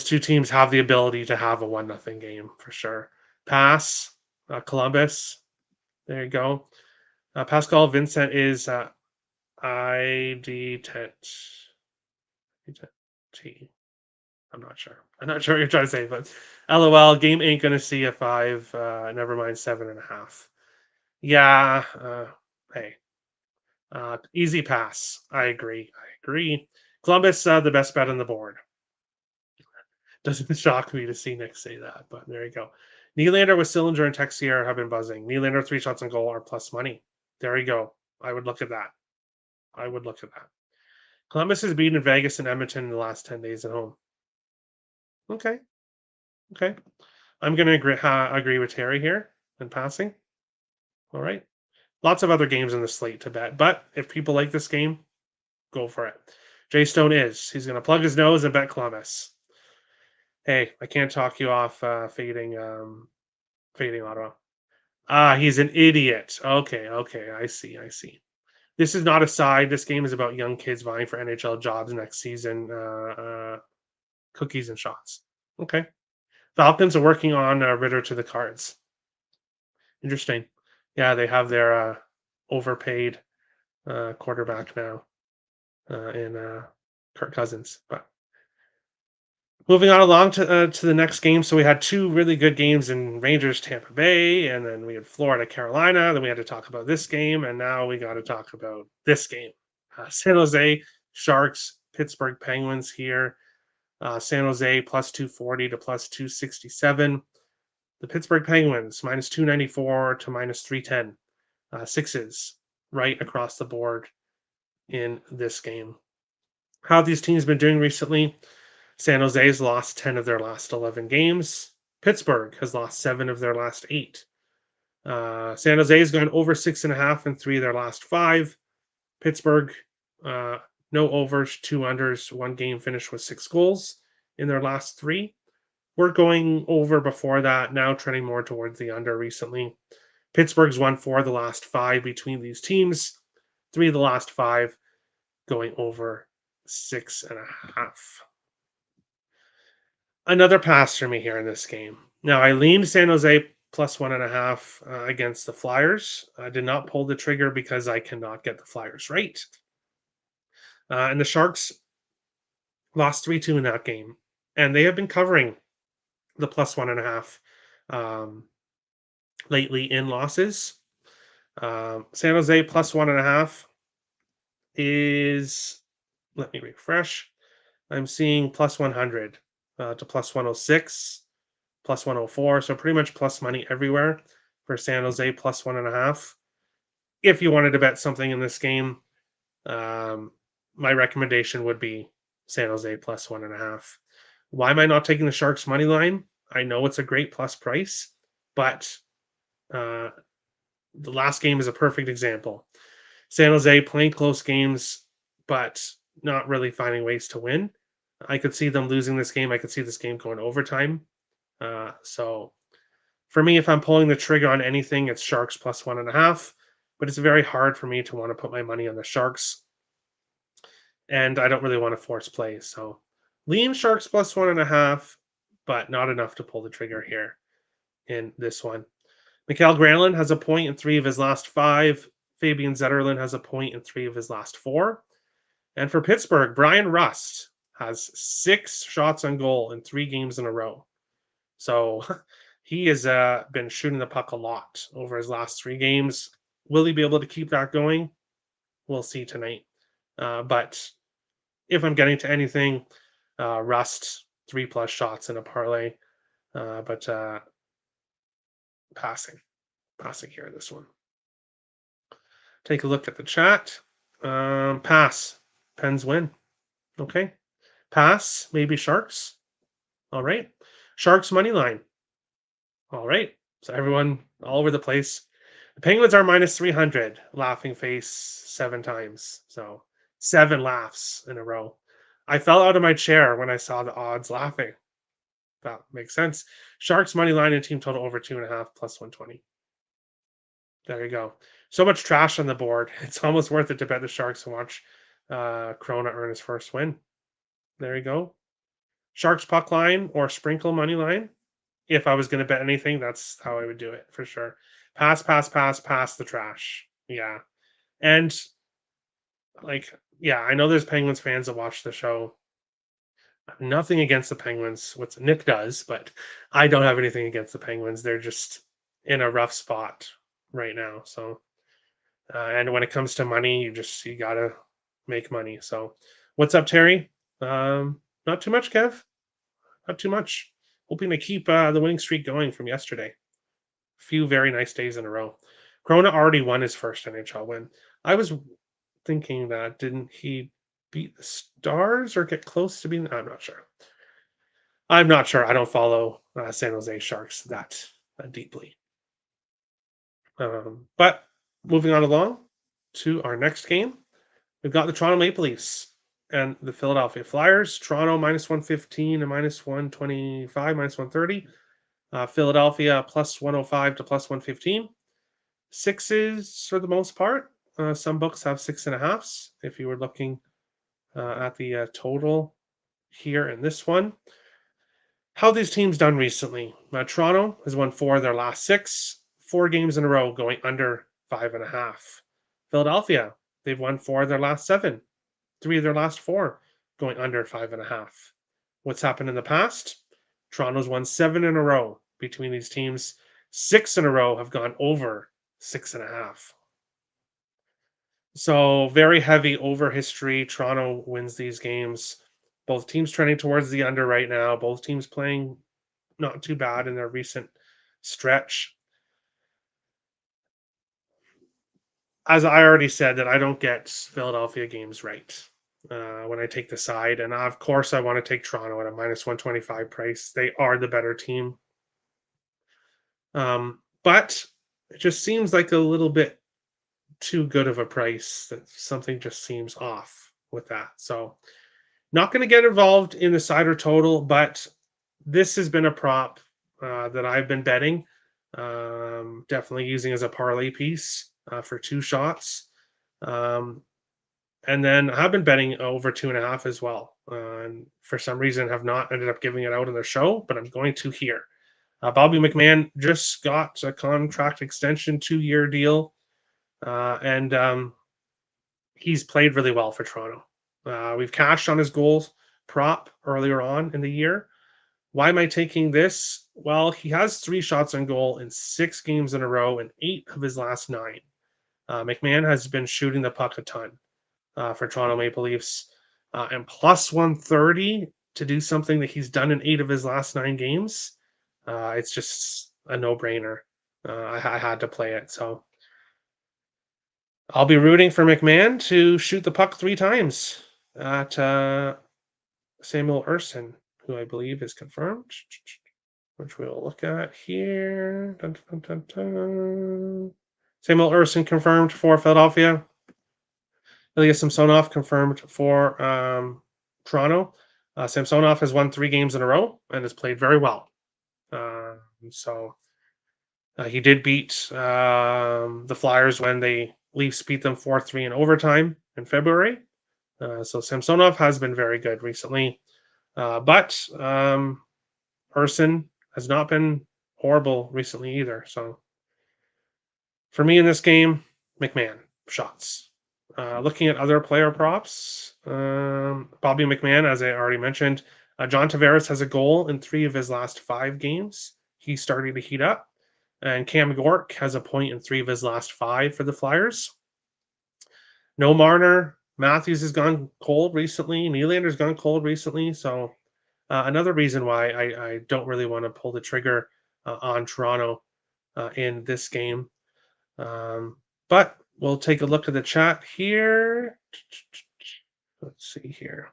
two teams have the ability to have a 1-0 game for sure. Pass, Columbus. There you go. Pascal Vincent is ID T. I'm not sure. I'm not sure what you're trying to say, but LOL, game ain't gonna see a 5. Never mind 7.5. Yeah. Hey. Easy pass. I agree. I agree. Columbus, the best bet on the board. Doesn't shock me to see Nick say that, but there you go. Nylander with Sillinger and Texier have been buzzing. Nylander 3 shots on goal are plus money. There you go. I would look at that. I would look at that. Columbus has beaten Vegas and Edmonton in the last 10 days at home. Okay. Okay. I'm going to agree with Terry here in passing. All right. Lots of other games in the slate to bet, but if people like this game, go for it. Jay Stone he's going to plug his nose and bet Columbus. Hey, I can't talk you off fading Ottawa. Ah, he's an idiot. Okay, okay, I see, I see. This is not a side. This game is about young kids vying for NHL jobs next season. Cookies and shots. Okay. Falcons are working on Ritter to the cards. Interesting. Yeah, they have their overpaid quarterback now in Kirk Cousins. But moving on along to the next game. So we had two really good games in Rangers Tampa Bay, and then we had Florida Carolina. Then we had to talk about this game, and now we got to talk about this game. San Jose Sharks, Pittsburgh Penguins here. San Jose plus 240 to plus 267. The Pittsburgh Penguins minus 294 to minus 310. Sixes right across the board in this game. How have these teams been doing recently? San Jose has lost 10 of their last 11 games. Pittsburgh has lost 7 of their last 8. San Jose has gone over 6.5 in 3 of their last 5. Pittsburgh, no overs, 2 unders, 1 game finished with 6 goals in their last 3. We're going over before that, now trending more towards the under recently. Pittsburgh's won 4 of the last 5 between these teams. 3 of the last 5 going over 6.5. Another pass for me here in this game. Now, I leaned San Jose plus 1.5 against the Flyers. I did not pull the trigger because I cannot get the Flyers right. And the Sharks lost 3-2 in that game. And they have been covering the plus 1.5 lately in losses. San Jose plus 1.5 is, let me refresh. I'm seeing plus 100 to plus 106, plus 104. So pretty much plus money everywhere for San Jose plus 1.5. If you wanted to bet something in this game, my recommendation would be San Jose plus 1.5. Why am I not taking the Sharks money line? I know it's a great plus price, but the last game is a perfect example. San Jose playing close games, but not really finding ways to win. I could see them losing this game. I could see this game going overtime. So for me, if I'm pulling the trigger on anything, it's Sharks plus 1.5. But it's very hard for me to want to put my money on the Sharks. And I don't really want to force play. So lean Sharks plus 1.5, but not enough to pull the trigger here in this one. Mikael Granlund has a point in 3 of his last 5. Fabian Zetterlund has a point in 3 of his last 4. And for Pittsburgh, Brian Rust has 6 shots on goal in 3 games in a row. So he has been shooting the puck a lot over his last 3 games. Will he be able to keep that going? We'll see tonight. But if I'm getting to anything, Rust 3+ shots in a parlay. But passing here in this one. Take a look at the chat. Pass. Pens win. Okay. Pass. Maybe Sharks. All right. Sharks money line. All right. So everyone all over the place. The Penguins are minus 300. Laughing face 7 times. So 7 laughs in a row. I fell out of my chair when I saw the odds laughing. That makes sense. Sharks money line and team total over 2.5 plus 120. There you go. So much trash on the board. It's almost worth it to bet the Sharks and watch Krona earn his first win. There you go. Sharks puck line or sprinkle money line. If I was going to bet anything, that's how I would do it for sure. Pass, pass, pass, pass the trash. Yeah. And like, yeah, I know there's Penguins fans that watch the show. Nothing against the Penguins. What Nick does, but I don't have anything against the Penguins. They're just in a rough spot right now. So, and when it comes to money, you gotta make money. So, what's up, Terry? Not too much, Kev. Not too much. Hoping to keep the winning streak going from yesterday. A few very nice days in a row. Krona already won his first NHL win. I was thinking that didn't he beat the Stars or get close to being? I'm not sure. I'm not sure. I don't follow San Jose Sharks that deeply. But moving on along to our next game, we've got the Toronto Maple Leafs and the Philadelphia Flyers. Toronto minus 115 and minus 125, minus 130. Philadelphia plus 105 to plus 115. Sixes for the most part. Some books have 6.5s. If you were looking at the total here in this one, how these teams done recently? Toronto has won 4 of their last 6, 4 games in a row going under 5.5. Philadelphia, they've won 4 of their last 7, 3 of their last 4 going under 5.5. What's happened in the past? Toronto's won 7 in a row between these teams. 6 in a row have gone over 6.5. So very heavy over history. Toronto wins these games. Both teams trending towards the under right now. Both teams playing not too bad in their recent stretch. As I already said, that I don't get Philadelphia games right when I take the side, and of course I want to take Toronto at a minus 125 price. They are the better team, but it just seems like a little bit too good of a price. That something just seems off with that. So not going to get involved in the side or total, but this has been a prop that I've been betting, definitely using as a parlay piece for 2 shots. And then I've been betting over 2.5 as well. And for some reason, have not ended up giving it out on the show, but I'm going to here. Bobby McMahon just got a contract extension, 2-year deal, and he's played really well for Toronto. We've cashed on his goals prop earlier on in the year. Why am I taking this? Well, he has 3 shots on goal in 6 games in a row and 8 of his last 9. McMahon has been shooting the puck a ton for Toronto Maple Leafs, and plus 130 to do something that he's done in 8 of his last 9 games. It's just a no-brainer. I had to play it, so I'll be rooting for McMahon to shoot the puck 3 times at Samuel Ersson, who I believe is confirmed, which we'll look at here. Dun, dun, dun, dun. Samuel Ersson confirmed for Philadelphia. Ilya Samsonov confirmed for Toronto. Samsonov has won 3 games in a row and has played very well. So he did beat the Flyers when the Leafs beat them 4-3 in overtime in February. So Samsonov has been very good recently. But Ersson has not been horrible recently either. So for me in this game, McMahon shots. Looking at other player props, Bobby McMahon, as I already mentioned, John Tavares has a goal in 3 of his last 5 games. He's starting to heat up. And Cam York has a point in 3 of his last 5 for the Flyers. No Marner. Matthews has gone cold recently. Nylander's gone cold recently. So another reason why I don't really want to pull the trigger on Toronto in this game. But we'll take a look at the chat here. Let's see here.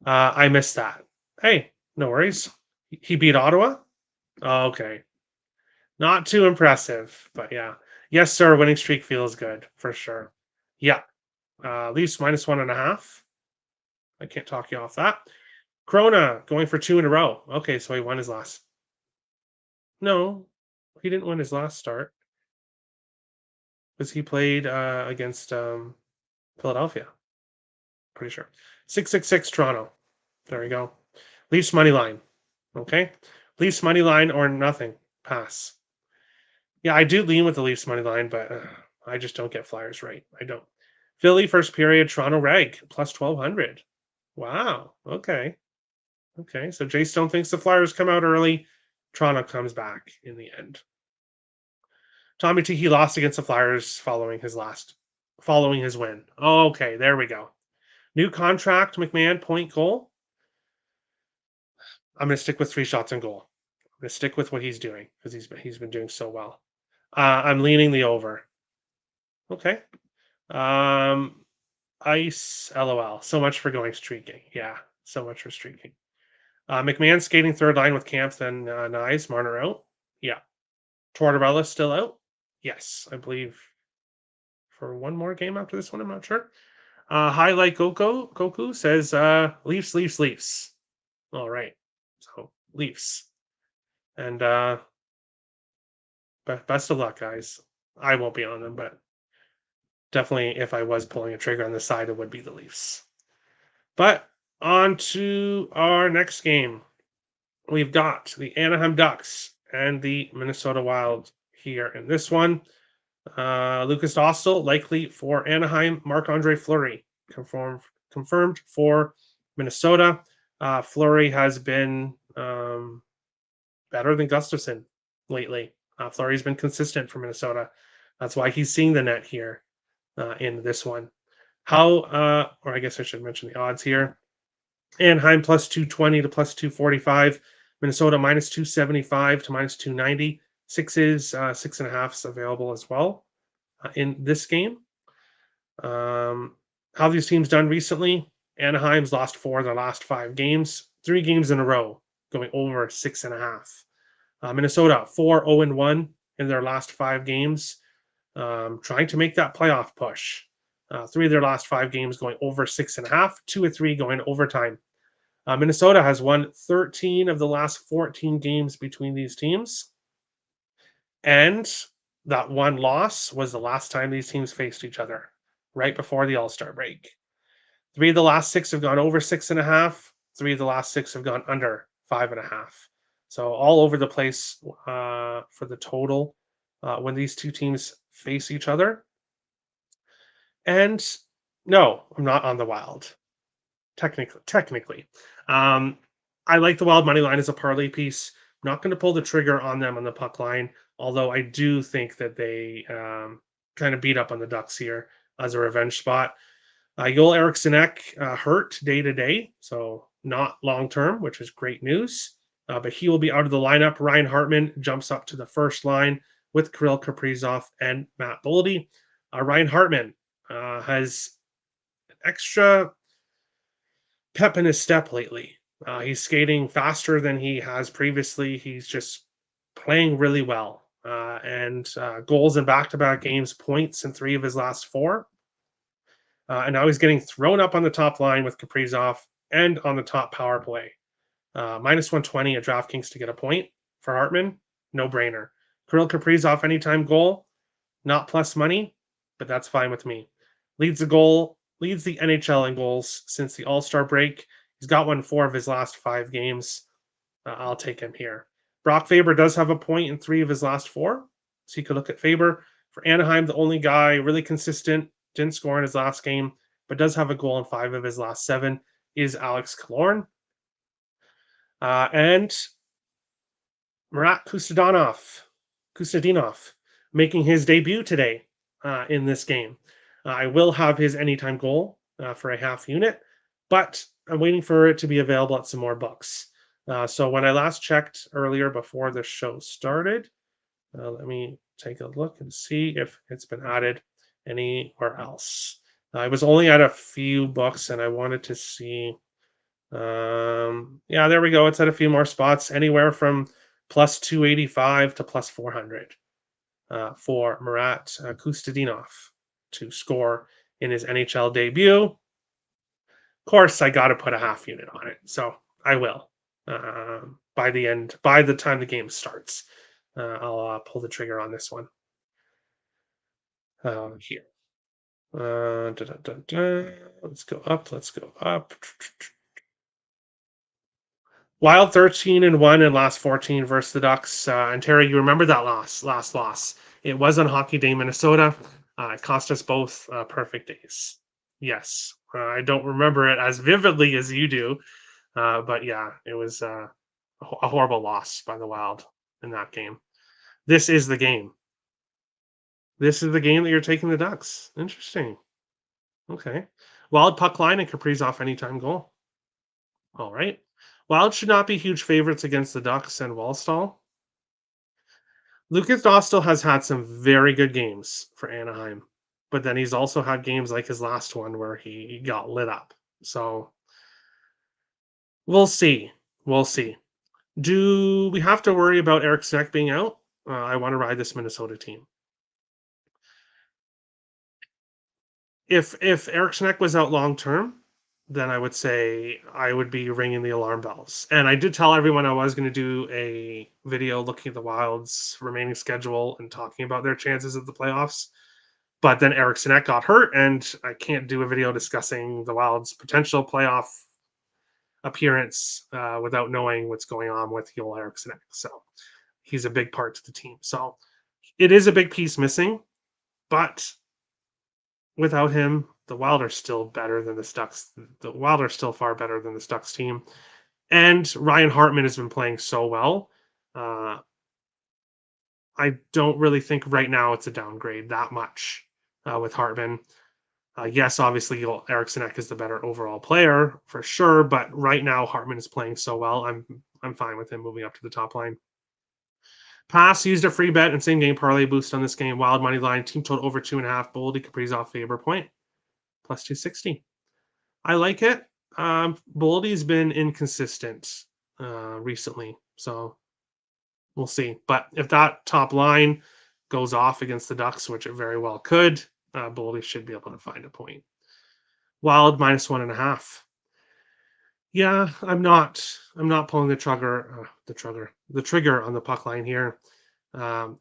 I missed that. Hey, no worries. He beat Ottawa? Okay. Not too impressive, but yeah. Yes, sir. Winning streak feels good for sure. Yeah. Leafs minus 1.5. I can't talk you off that. Krona going for 2 in a row. Okay, so he won his last. No, he didn't win his last start. Was he played against Philadelphia? Pretty sure. 666 Toronto. There we go. Leafs money line. Okay. Leafs money line or nothing. Pass. Yeah, I do lean with the Leafs money line, but I just don't get Flyers right. I don't. Philly first period, Toronto reg plus 1200. Wow. Okay. Okay. So Jay Stone thinks the Flyers come out early. Toronto comes back in the end. Tommy T, he lost against the Flyers following his win. Okay, there we go. New contract, McMahon, point goal. I'm gonna stick with 3 shots on goal. I'm gonna stick with what he's doing because he's been doing so well. I'm leaning the over. Okay. Um, Ice, LOL. So much for going streaking. Yeah, so much for streaking. McMahon skating third line with Camp, then Nice. Marner out. Yeah. Tortorella still out. Yes, I believe for one more game after this one. I'm not sure. Highlight Goku says Leafs, Leafs, Leafs. All right. So Leafs. And best of luck, guys. I won't be on them, but definitely if I was pulling a trigger on the side, it would be the Leafs. But on to our next game. We've got the Anaheim Ducks and the Minnesota Wild here in this one. Lucas Dostal likely for Anaheim. Marc-Andre Fleury confirmed for Minnesota. Fleury has been better than Gustafsson lately. Fleury's been consistent for Minnesota. That's why he's seeing the net here in this one. Or I guess I should mention the odds here. Anaheim plus 220 to plus 245. Minnesota minus 275 to minus 290. 6.5s available as well in this game. How these teams done recently? Anaheim's lost 4 of their last 5 games, 3 games in a row, going over 6.5. Minnesota 4-0-1 in their last 5 games, trying to make that playoff push. 3 of their last 5 games going over 6.5, 2 or 3 going overtime. Minnesota has won 13 of the last 14 games between these teams. And that one loss was the last time these teams faced each other, right before the All-Star break. 3 of the last 6 have gone over 6.5. 3 of the last 6 have gone under 5.5. So all over the place for the total when these two teams face each other. And no, I'm not on the Wild. Technically. I like the Wild money line as a parlay piece. I'm not going to pull the trigger on them on the puck line, although I do think that they kind of beat up on the Ducks here as a revenge spot. Joel Eriksson hurt day to day, so not long term, which is great news. But he will be out of the lineup. Ryan Hartman jumps up to the first line with Kirill Kaprizov and Matt Boldy. Ryan Hartman has an extra pep in his step lately. He's skating faster than he has previously. He's just playing really well. And goals in back-to-back games, points in 3 of his last 4. And now he's getting thrown up on the top line with Kaprizov and on the top power play. Minus 120 at DraftKings to get a point for Hartman. No brainer. Kirill Kaprizov anytime goal, not plus money, but that's fine with me. Leads the NHL in goals since the All-Star break. He's got one 4 of his last 5 games. I'll take him here. Brock Faber does have a point in 3 of his last 4, so you could look at Faber. For Anaheim, the only guy really consistent, didn't score in his last game, but does have a goal in 5 of his last 7, is Alex Killorn. And Marat Kustadinov making his debut today in this game. I will have his anytime goal for a half unit, but I'm waiting for it to be available at some more books. So when I last checked earlier before the show started, let me take a look and see if it's been added anywhere else. I was only at a few books and I wanted to see. Yeah, there we go. It's at a few more spots, anywhere from plus 285 to plus 400 for Marat Kustadinov to score in his NHL debut. Of course, I got to put a half unit on it, so I will. By the time the game starts, I'll pull the trigger on this one. Here. Let's go up. Let's go up. Wild 13-1 in last 14 versus the Ducks. And Terry, you remember that last loss? It was on Hockey Day, Minnesota. It cost us both perfect days. Yes, I don't remember it as vividly as you do, but yeah, it was a horrible loss by the Wild in that game. This is the game. This is the game that you're taking the Ducks. Interesting. Okay. Wild puck line and Kaprizov anytime goal. All right. Wild should not be huge favorites against the Ducks and Wallstall. Lucas Dostal has had some very good games for Anaheim, but then he's also had games like his last one where he got lit up. So we'll see. We'll see. Do we have to worry about Eric Sneck being out? I want to ride this Minnesota team. If Eric Sneck was out long term, then I would say I would be ringing the alarm bells. And I did tell everyone I was going to do a video looking at the Wild's remaining schedule and talking about their chances of the playoffs. But then Eric Sneck got hurt, and I can't do a video discussing the Wild's potential playoff appearance without knowing what's going on with Joel Eric Sneck. So he's a big part to the team. So it is a big piece missing, but without him, the Wild are still better than the Ducks. The Wild are still far better than the Ducks team. And Ryan Hartman has been playing so well. Uh, I don't really think right now it's a downgrade that much with Hartman. Yes, obviously Eric Sneck is the better overall player for sure, but right now Hartman is playing so well. I'm fine with him moving up to the top line. Pass used a free bet and same game parlay boost on this game. Wild money line, team total over 2.5. Boldy Kaprizov Faber point plus 260. I like it. Boldy's been inconsistent recently, so we'll see. But if that top line goes off against the Ducks, which it very well could, Boldy should be able to find a point. Wild minus 1.5. Yeah, I'm not pulling the trigger on the puck line here. Um,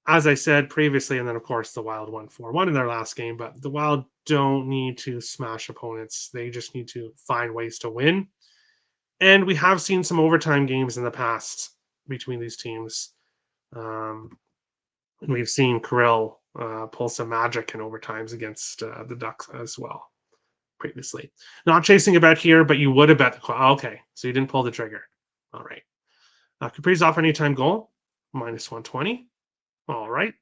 as I said previously, and then of course the Wild won 4-1 in their last game, but the Wild don't need to smash opponents. They just need to find ways to win. And we have seen some overtime games in the past between these teams. We've seen Kirill pull some magic in overtimes against the Ducks as well previously. Not chasing a bet here, but you would have bet. Okay, so you didn't pull the trigger. All right. Kaprizov anytime goal, minus 120. All right.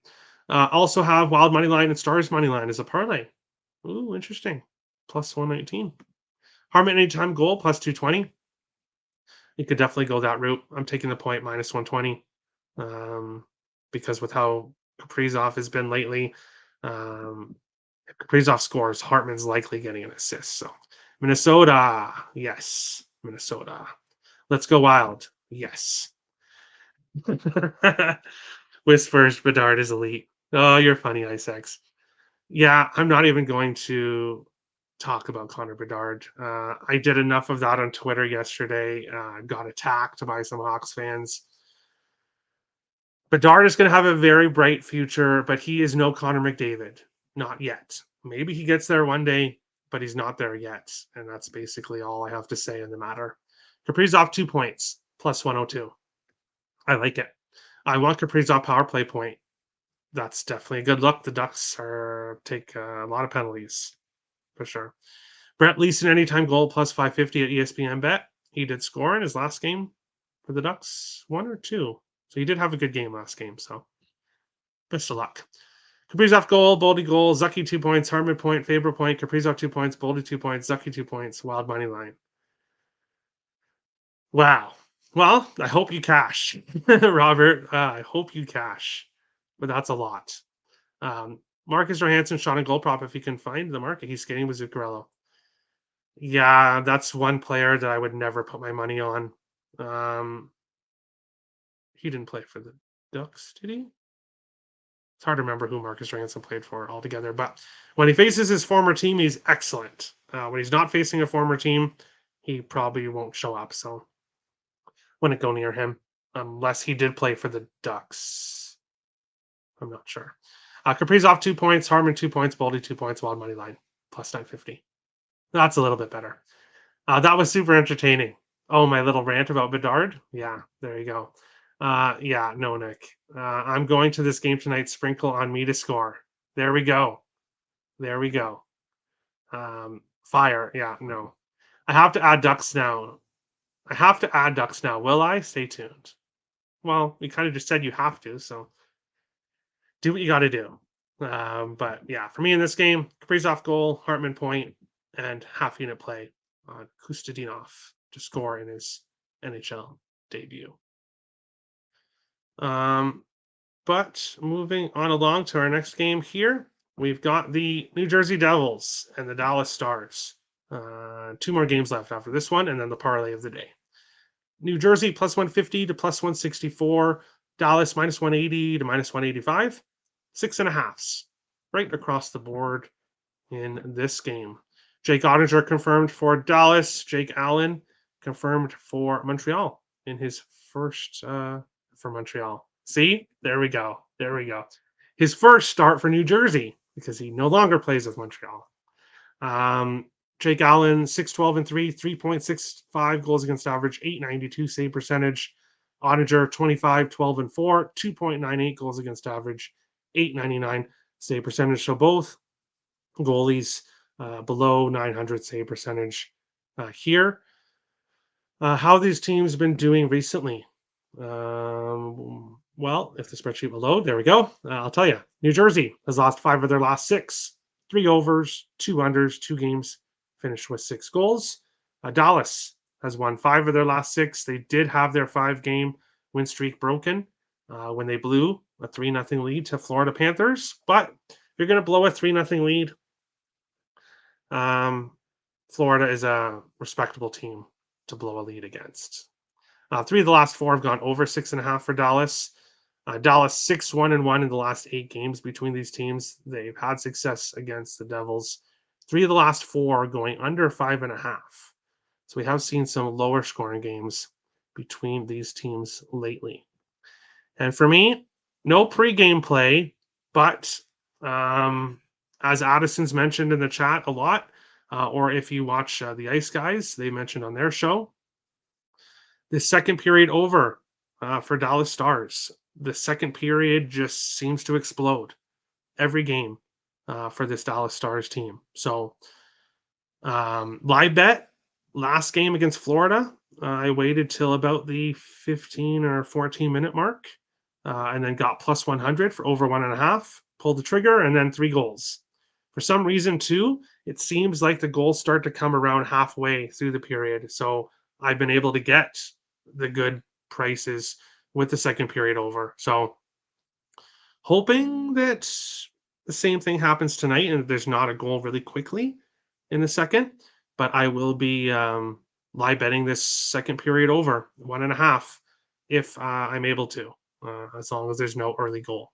Also have Wild money line and Stars money line as a parlay. Ooh, interesting. Plus 119. Hartman anytime goal, plus 220. You could definitely go that route. I'm taking the point minus 120 because with how Kaprizov has been lately, if Kaprizov scores, Hartman's likely getting an assist. So Minnesota, yes. Minnesota. Let's go Wild. Yes. Whispers, Bedard is elite. Oh, you're funny, Isex. Yeah, I'm not even going to talk about Connor Bedard. I did enough of that on Twitter yesterday. Got attacked by some Hawks fans. Bedard is going to have a very bright future, but he is no Connor McDavid. Not yet. Maybe he gets there one day, but he's not there yet. And that's basically all I have to say in the matter. Kaprizov 2 points, plus 102. I like it. I want Kaprizov power play point. That's definitely a good look. The Ducks take a lot of penalties for sure. Brett Leeson anytime goal plus 550 at ESPN bet. He did score in his last game for the Ducks, 1 or 2. So he did have a good game last game. So best of luck. Kaprizov goal, Boldy goal, Zucky 2 points, Hartman point, Faber point, Kaprizov 2 points, Boldy 2 points, Zucky 2 points, Wild money line. Wow. Well, I hope you cash, Robert. I hope you cash, but that's a lot. Marcus Johansson shot a goal prop if he can find the market. He's skating with Zuccarello. Yeah, that's one player that I would never put my money on. He didn't play for the Ducks, did he? It's hard to remember who Marcus Johansson played for altogether. But when he faces his former team, he's excellent. When he's not facing a former team, he probably won't show up. So wouldn't go near him unless he did play for the Ducks. I'm not sure. Kaprizov 2 points, Harman 2 points, Boldy 2 points, wild money line plus 950. That's a little bit better. That was super entertaining. Oh, my little rant about Bedard. Yeah, there you go. Yeah, no, Nick. I'm going to this game tonight. Sprinkle on me to score. There we go. There we go. Fire. Yeah, no. I have to add Ducks now. Will I? Stay tuned. Well, we kind of just said you have to, so do what you got to do. But yeah, for me in this game, Kaprizov goal, Hartman point, and half unit play on Kustadinov to score in his NHL debut. But moving on along to our next game here, we've got the New Jersey Devils and the Dallas Stars. 2 more games left after this one, and then the parlay of the day. New Jersey plus 150 to plus 164. Dallas minus 180 to minus 185. 6.5s right across the board in this game. Jake Ottinger confirmed for Dallas. Jake Allen confirmed for Montreal in his first for Montreal. See, there we go. There we go. His first start for New Jersey because he no longer plays with Montreal. Jake Allen, 6-12 and 3, 3.65 goals against average, 892 save percentage. Ottinger, 25, 12 and 4, 2.98 goals against average, 899 save percentage. So both goalies below 900 save percentage here. How these teams been doing recently? Well, if the spreadsheet will load, there we go. I'll tell you. New Jersey has lost 5 of their last 6. 3 overs, 2 unders, 2 games finished with 6 goals. Dallas has won 5 of their last 6. They did have their 5-game win streak broken when they blew a 3-0 lead to Florida Panthers. But if you're going to blow a 3-0 lead, Florida is a respectable team to blow a lead against. 3 of the last 4 have gone over 6.5 for Dallas. Dallas 6-1-1 in the last 8 games between these teams. They've had success against the Devils. 3 of the last 4 going under 5.5. So we have seen some lower scoring games between these teams lately. And for me, no pregame play, but as Addison's mentioned in the chat a lot, or if you watch the Ice Guys, they mentioned on their show, the second period over for Dallas Stars. The second period just seems to explode every game for this Dallas Stars team. So live bet, last game against Florida, I waited till about the 15 or 14 minute mark and then got plus 100 for over 1.5, pulled the trigger, and then 3 goals. For some reason, too, it seems like the goals start to come around halfway through the period. So I've been able to get the good prices with the second period over. So hoping that the same thing happens tonight and there's not a goal really quickly in the second, but I will be live betting this second period over 1.5 if I'm able to, as long as there's no early goal.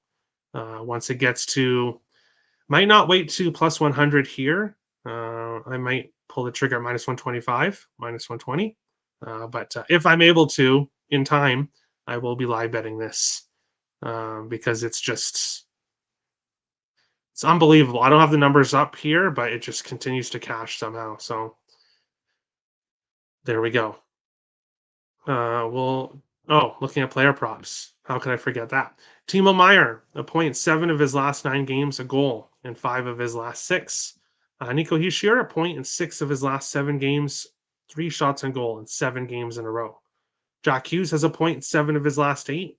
Once it gets to, might not wait to plus 100 here. I might pull the trigger at minus 125, minus 120. But if I'm able to in time, I will be live betting this because it's unbelievable. I don't have the numbers up here, but it just continues to cash somehow. So there we go. Looking at player props. How could I forget that? Timo Meier, 0.7 of his last 9 games, a goal in 5 of his last 6. Nico Hischier, 1.6 of his last 7 games, 3 shots on goal in 7 games in a row. Jack Hughes has 0.7 of his last 8,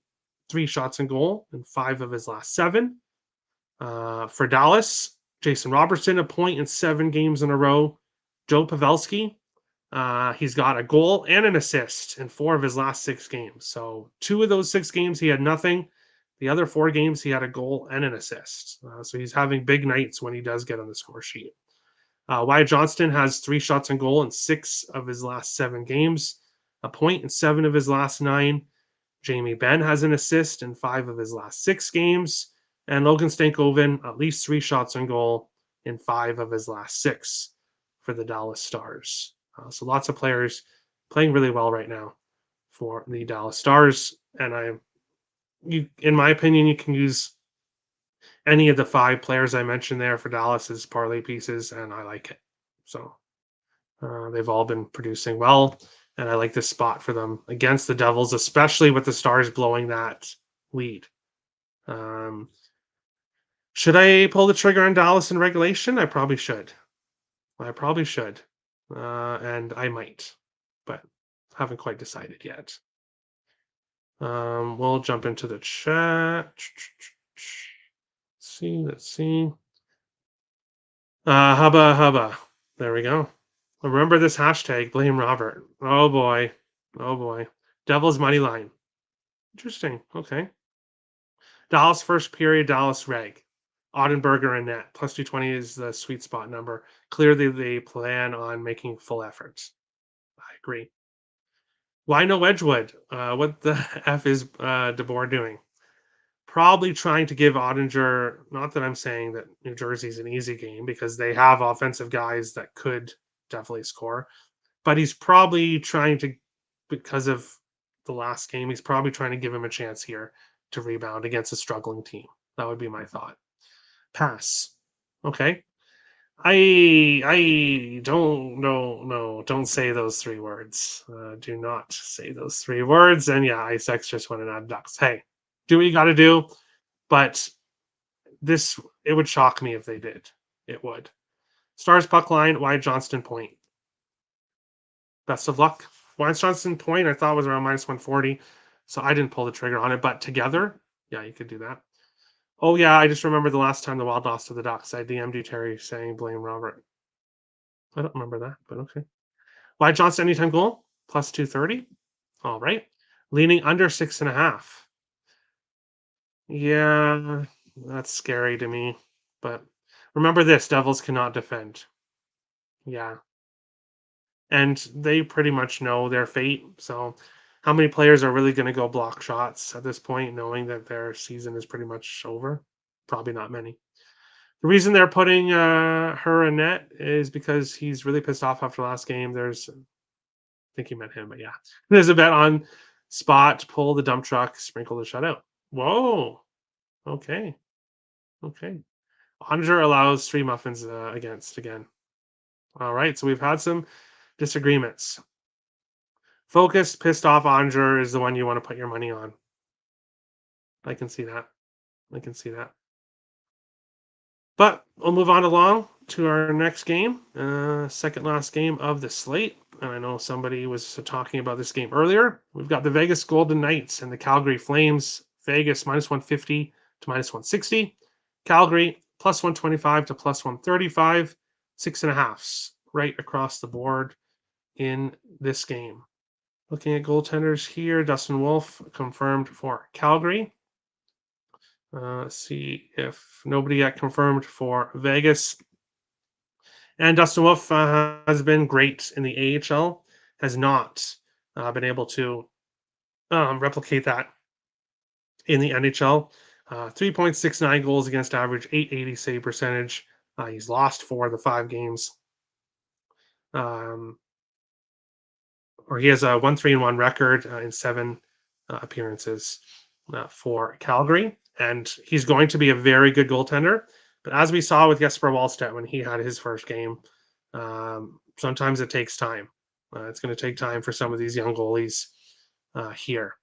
3 shots on goal in 5 of his last 7. For Dallas, Jason Robertson, 1.7 games in a row. Joe Pavelski, he's got a goal and an assist in 4 of his last 6 games. So 2 of those 6 games, he had nothing. The other 4 games, he had a goal and an assist. So he's having big nights when he does get on the score sheet. Wyatt Johnston has 3 shots on goal in 6 of his last 7 games, a point in 7 of his last 9. Jamie Benn has an assist in 5 of his last 6 games. And Logan Stankoven, at least 3 shots on goal in 5 of his last 6 for the Dallas Stars. So lots of players playing really well right now for the Dallas Stars. And in my opinion, you can use any of the 5 players I mentioned there for Dallas is parlay pieces, and I like it. So they've all been producing well, and I like this spot for them against the Devils, especially with the Stars blowing that lead. Um, should I pull the trigger on Dallas in regulation? I probably should. And I might, but haven't quite decided yet. We'll jump into the chat. Let's see. Hubba. There we go. Remember this hashtag, blame Robert. Oh boy. Oh boy. Devil's money line. Interesting. Okay. Dallas first period, Dallas reg. Ottenberger and net. Plus 220 is the sweet spot number. Clearly they plan on making full efforts. I agree. Why no Wedgwood? What the F is DeBoer doing? Probably trying to give Ottinger, not that I'm saying that New Jersey's an easy game because they have offensive guys that could definitely score, but he's probably trying to, because of the last game, he's probably trying to give him a chance here to rebound against a struggling team. That would be my thought. Pass. Okay. I don't know. No, don't say those 3 words. Do not say those 3 words. And yeah, Ice X just went and add ducks. Hey, do what you got to do. But it would shock me if they did. It would. Stars puck line, Wyatt Johnston point. Best of luck. Wyatt Johnston point I thought was around minus 140, so I didn't pull the trigger on it. But together, yeah, you could do that. Oh yeah, I just remember the last time the Wild lost to the Ducks. I DM'd you Terry saying blame Robert. I don't remember that, but okay. Wyatt Johnston anytime goal plus 230. All right, leaning under 6.5. Yeah, that's scary to me. But remember this: Devils cannot defend. Yeah, and they pretty much know their fate. So, how many players are really going to go block shots at this point, knowing that their season is pretty much over? Probably not many. The reason they're putting her in net is because he's really pissed off after last game. I think he meant him, but yeah, there's a bet on spot, pull the dump truck, sprinkle the shutout. Whoa, okay, okay. Onger allows 3 muffins against again. All right, so we've had some disagreements. Focused, pissed off Onger is the one you want to put your money on. I can see that. I can see that. But we'll move on along to our next game, second last game of the slate. And I know somebody was talking about this game earlier. We've got the Vegas Golden Knights and the Calgary Flames. Vegas minus 150 to minus 160. Calgary plus 125 to plus 135. 6.5s right across the board in this game. Looking at goaltenders here, Dustin Wolf confirmed for Calgary. Let's see if nobody yet confirmed for Vegas. And Dustin Wolf has been great in the AHL, has not been able to replicate that in the NHL. 3.69 goals against average, 880 save percentage. He's lost 4 of the 5 games. Or he has a 1-3-1 record in 7 appearances for Calgary. And he's going to be a very good goaltender. But as we saw with Jesper Wallstedt when he had his first game, sometimes it takes time. It's going to take time for some of these young goalies here.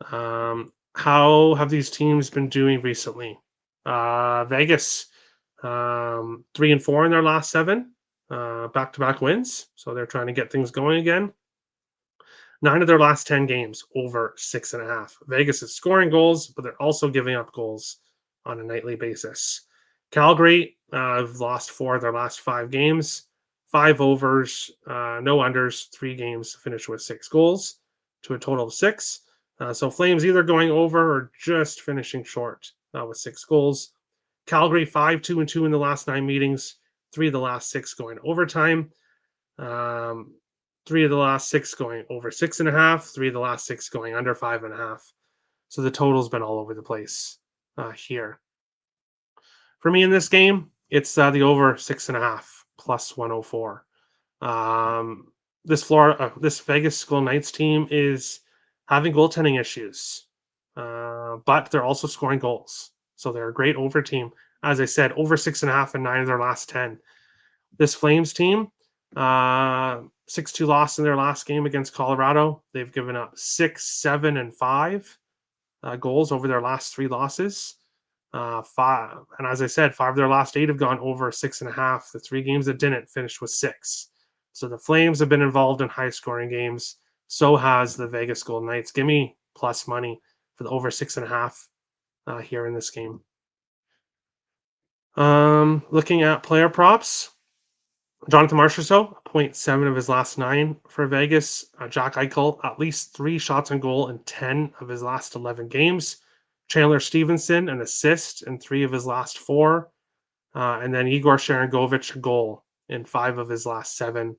How have these teams been doing recently? Vegas, 3-4 in their last 7, back-to-back wins. So they're trying to get things going again. 9 of their last 10 games over 6.5. Vegas is scoring goals, but they're also giving up goals on a nightly basis. Calgary have lost 4 of their last 5 games, 5 overs, no unders, 3 games finished with 6 goals to a total of 6. So Flames either going over or just finishing short with 6 goals. Calgary 5-2-2 in the last 9 meetings, 3 of the last 6 going overtime. 3 of the last 6 going over 6.5, 3 of the last 6 going under 5.5. So the total's been all over the place here. For me in this game, it's the over 6.5 plus 104. This Vegas Golden Knights team is having goaltending issues, but they're also scoring goals. So they're a great over team. As I said, over 6.5 in 9 of their last 10. This Flames team, 6-2 loss in their last game against Colorado. They've given up 6, 7, and 5 goals over their last 3 losses. Five, and as I said, 5 of their last 8 have gone over 6.5. The 3 games that didn't finished with 6. So the Flames have been involved in high scoring games. So has the Vegas Golden Knights. Give me plus money for the over 6.5 here in this game. Looking at player props, Jonathan Marchessault, 0.7 of his last 9 for Vegas. Jack Eichel, at least 3 shots on goal in 10 of his last 11 games. Chandler Stevenson, an assist in 3 of his last 4. And then Igor Sharangovich, a goal in 5 of his last 7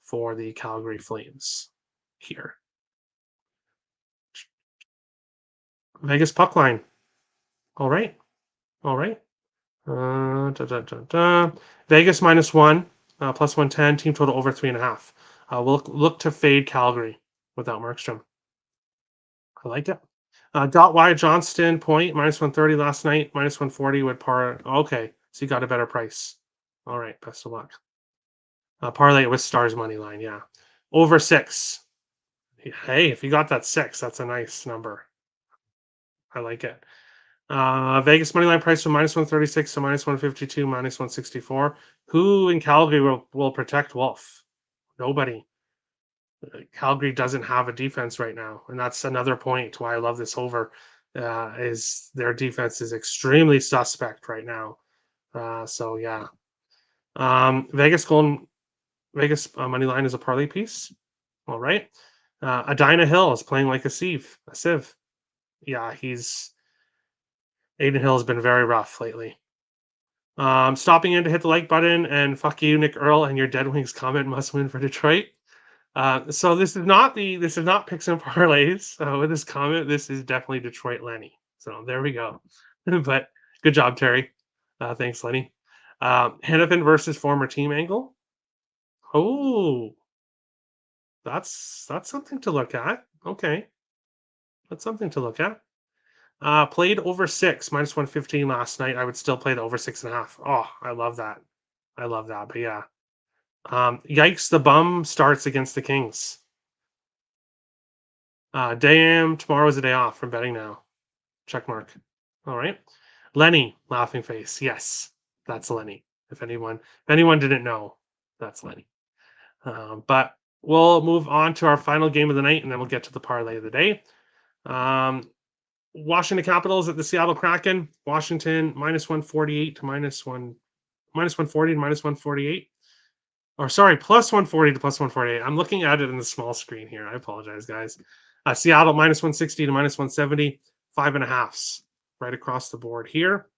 for the Calgary Flames here. Vegas puck line. All right. All right. Vegas -1, plus 110, team total over 3.5. We'll look to fade Calgary without Markstrom. I like it. Dot Y Johnston point -130 last night, -140 with par. Okay, so you got a better price. All right, best of luck. Parlay it with Stars money line. Yeah, over 6. Hey, if you got that 6, that's a nice number. I like it. Vegas money line price from -136 to -152, -164. Who in Calgary will protect Wolf? Nobody. Calgary doesn't have a defense right now, and that's another point why I love this over. Is their defense is extremely suspect right now. So yeah, Vegas money line is a parlay piece. All right, Adina Hill is playing like a sieve. Yeah, Aiden Hill has been very rough lately. Stopping in to hit the like button and fuck you, Nick Earl, and your Dead Wings comment must win for Detroit. So this is not picks and parlays. With this comment, this is definitely Detroit Lenny. So there we go. But good job, Terry. Thanks, Lenny. Hannafin versus former team angle. Oh, that's something to look at. Okay, that's something to look at. Played over 6, -115 last night. I would still play the over 6.5. Oh, I love that. I love that. But yeah. Yikes, the bum starts against the Kings. Damn, tomorrow is a day off from betting now. Check mark. All right. Lenny, laughing face. Yes, that's Lenny. If anyone didn't know, that's Lenny. But we'll move on to our final game of the night, and then we'll get to the parlay of the day. Washington Capitals at the Seattle Kraken. Washington -148 to -140 to -148. Or sorry, +140 to +148. I'm looking at it in the small screen here. I apologize, guys. Seattle -160 to -170, 5.5s right across the board here.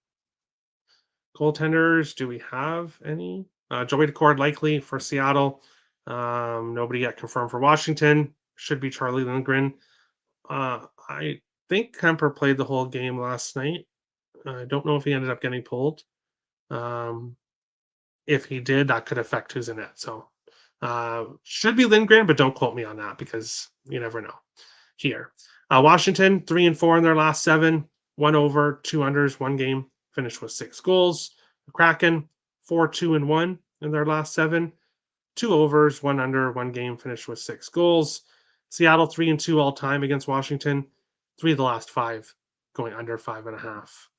Goaltenders, do we have any? Joey Daccord likely for Seattle. Nobody yet confirmed for Washington. Should be Charlie Lindgren. I think Kemper played the whole game last night. I don't know if he ended up getting pulled. If he did, that could affect who's in it. So should be Lindgren, but don't quote me on that because you never know. Here, Washington 3-4 in their last 7, 1 over, 2 unders, 1 game, finished with 6 goals. Kraken 4-2-1 in their last 7, 2 overs, 1 under, 1 game, finished with 6 goals. Seattle 3-2 all time against Washington, 3 of the last 5 going under 5.5.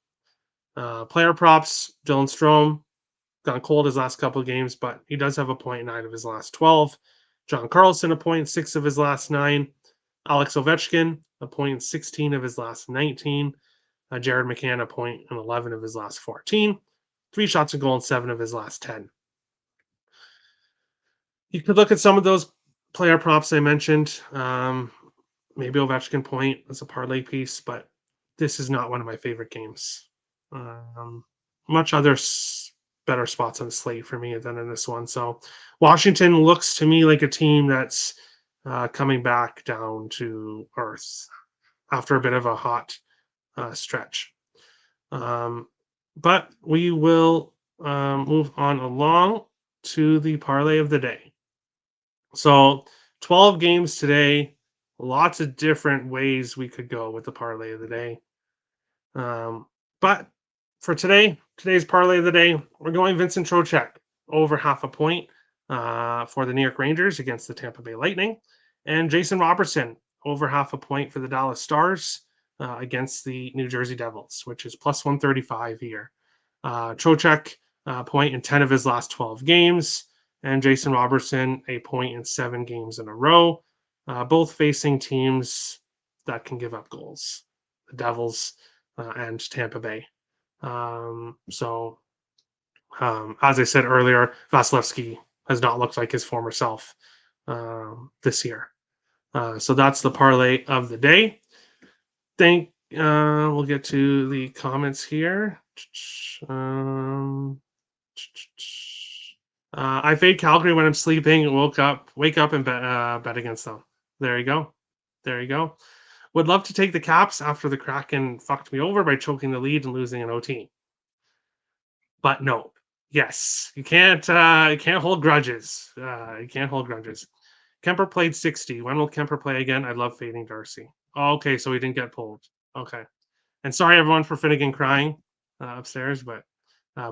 Player props: Dylan Strome gone cold his last couple of games, but he does have a 0.9 of his last 12. John Carlson, a 0.6 of his last 9. Alex Ovechkin, a 0.16 of his last 19. Jared McCann, a 0.11 of his last 14. 3 shots on goal and 7 of his last 10. You could look at some of those player props I mentioned. Maybe Ovechkin point as a parlay piece, but this is not one of my favorite games. Much better spots on the slate for me than in this one. So Washington looks to me like a team that's coming back down to earth after a bit of a hot stretch. But we will move on along to the parlay of the day. So 12 games today, lots of different ways we could go with the parlay of the day. But for today's parlay of the day, we're going Vincent Trocheck over 0.5 point for the New York Rangers against the Tampa Bay Lightning, and Jason Robertson over 0.5 point for the Dallas Stars against the New Jersey Devils, which is plus 135 here. Trocheck point in 10 of his last 12 games, and Jason Robertson a point in 7 games in a row, both facing teams that can give up goals, the Devils and Tampa Bay. As I said earlier, Vasilevsky has not looked like his former self this year. So that's the parlay of the day. We'll get to the comments here. I fade Calgary when I'm sleeping. Wake up and bet against them. There you go. There you go. Would love to take the Caps after the Kraken fucked me over by choking the lead and losing an OT. But no. Yes, you can't hold grudges. You can't hold grudges. Kemper played 60. When will Kemper play again? I love fading Darcy. Oh, okay, so he didn't get pulled. Okay. And sorry everyone for Finnegan crying upstairs, but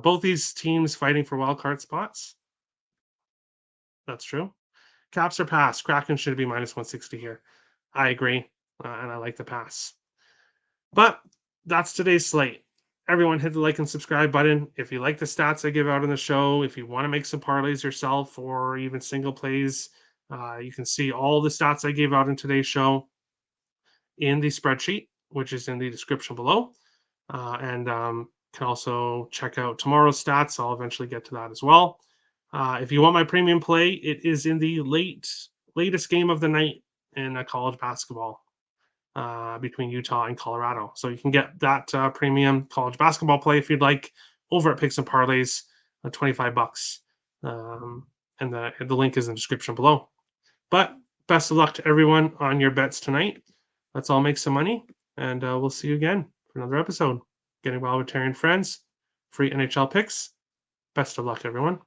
both these teams fighting for wild card spots. That's true. Caps are pass. Kraken should be minus 160 here. I agree, and I like the pass. But that's today's slate. Everyone hit the like and subscribe button. If you like the stats I give out on the show, if you want to make some parlays yourself or even single plays, you can see all the stats I gave out in today's show in the spreadsheet, which is in the description below. And can also check out tomorrow's stats. I'll eventually get to that as well. If you want my premium play, it is in the latest game of the night in college basketball between Utah and Colorado. So you can get that premium college basketball play if you'd like over at Picks and Parlays, $25. And the link is in the description below. But best of luck to everyone on your bets tonight. Let's all make some money, and we'll see you again for another episode. Getting Wild with Terry and Friends, free NHL picks. Best of luck, everyone.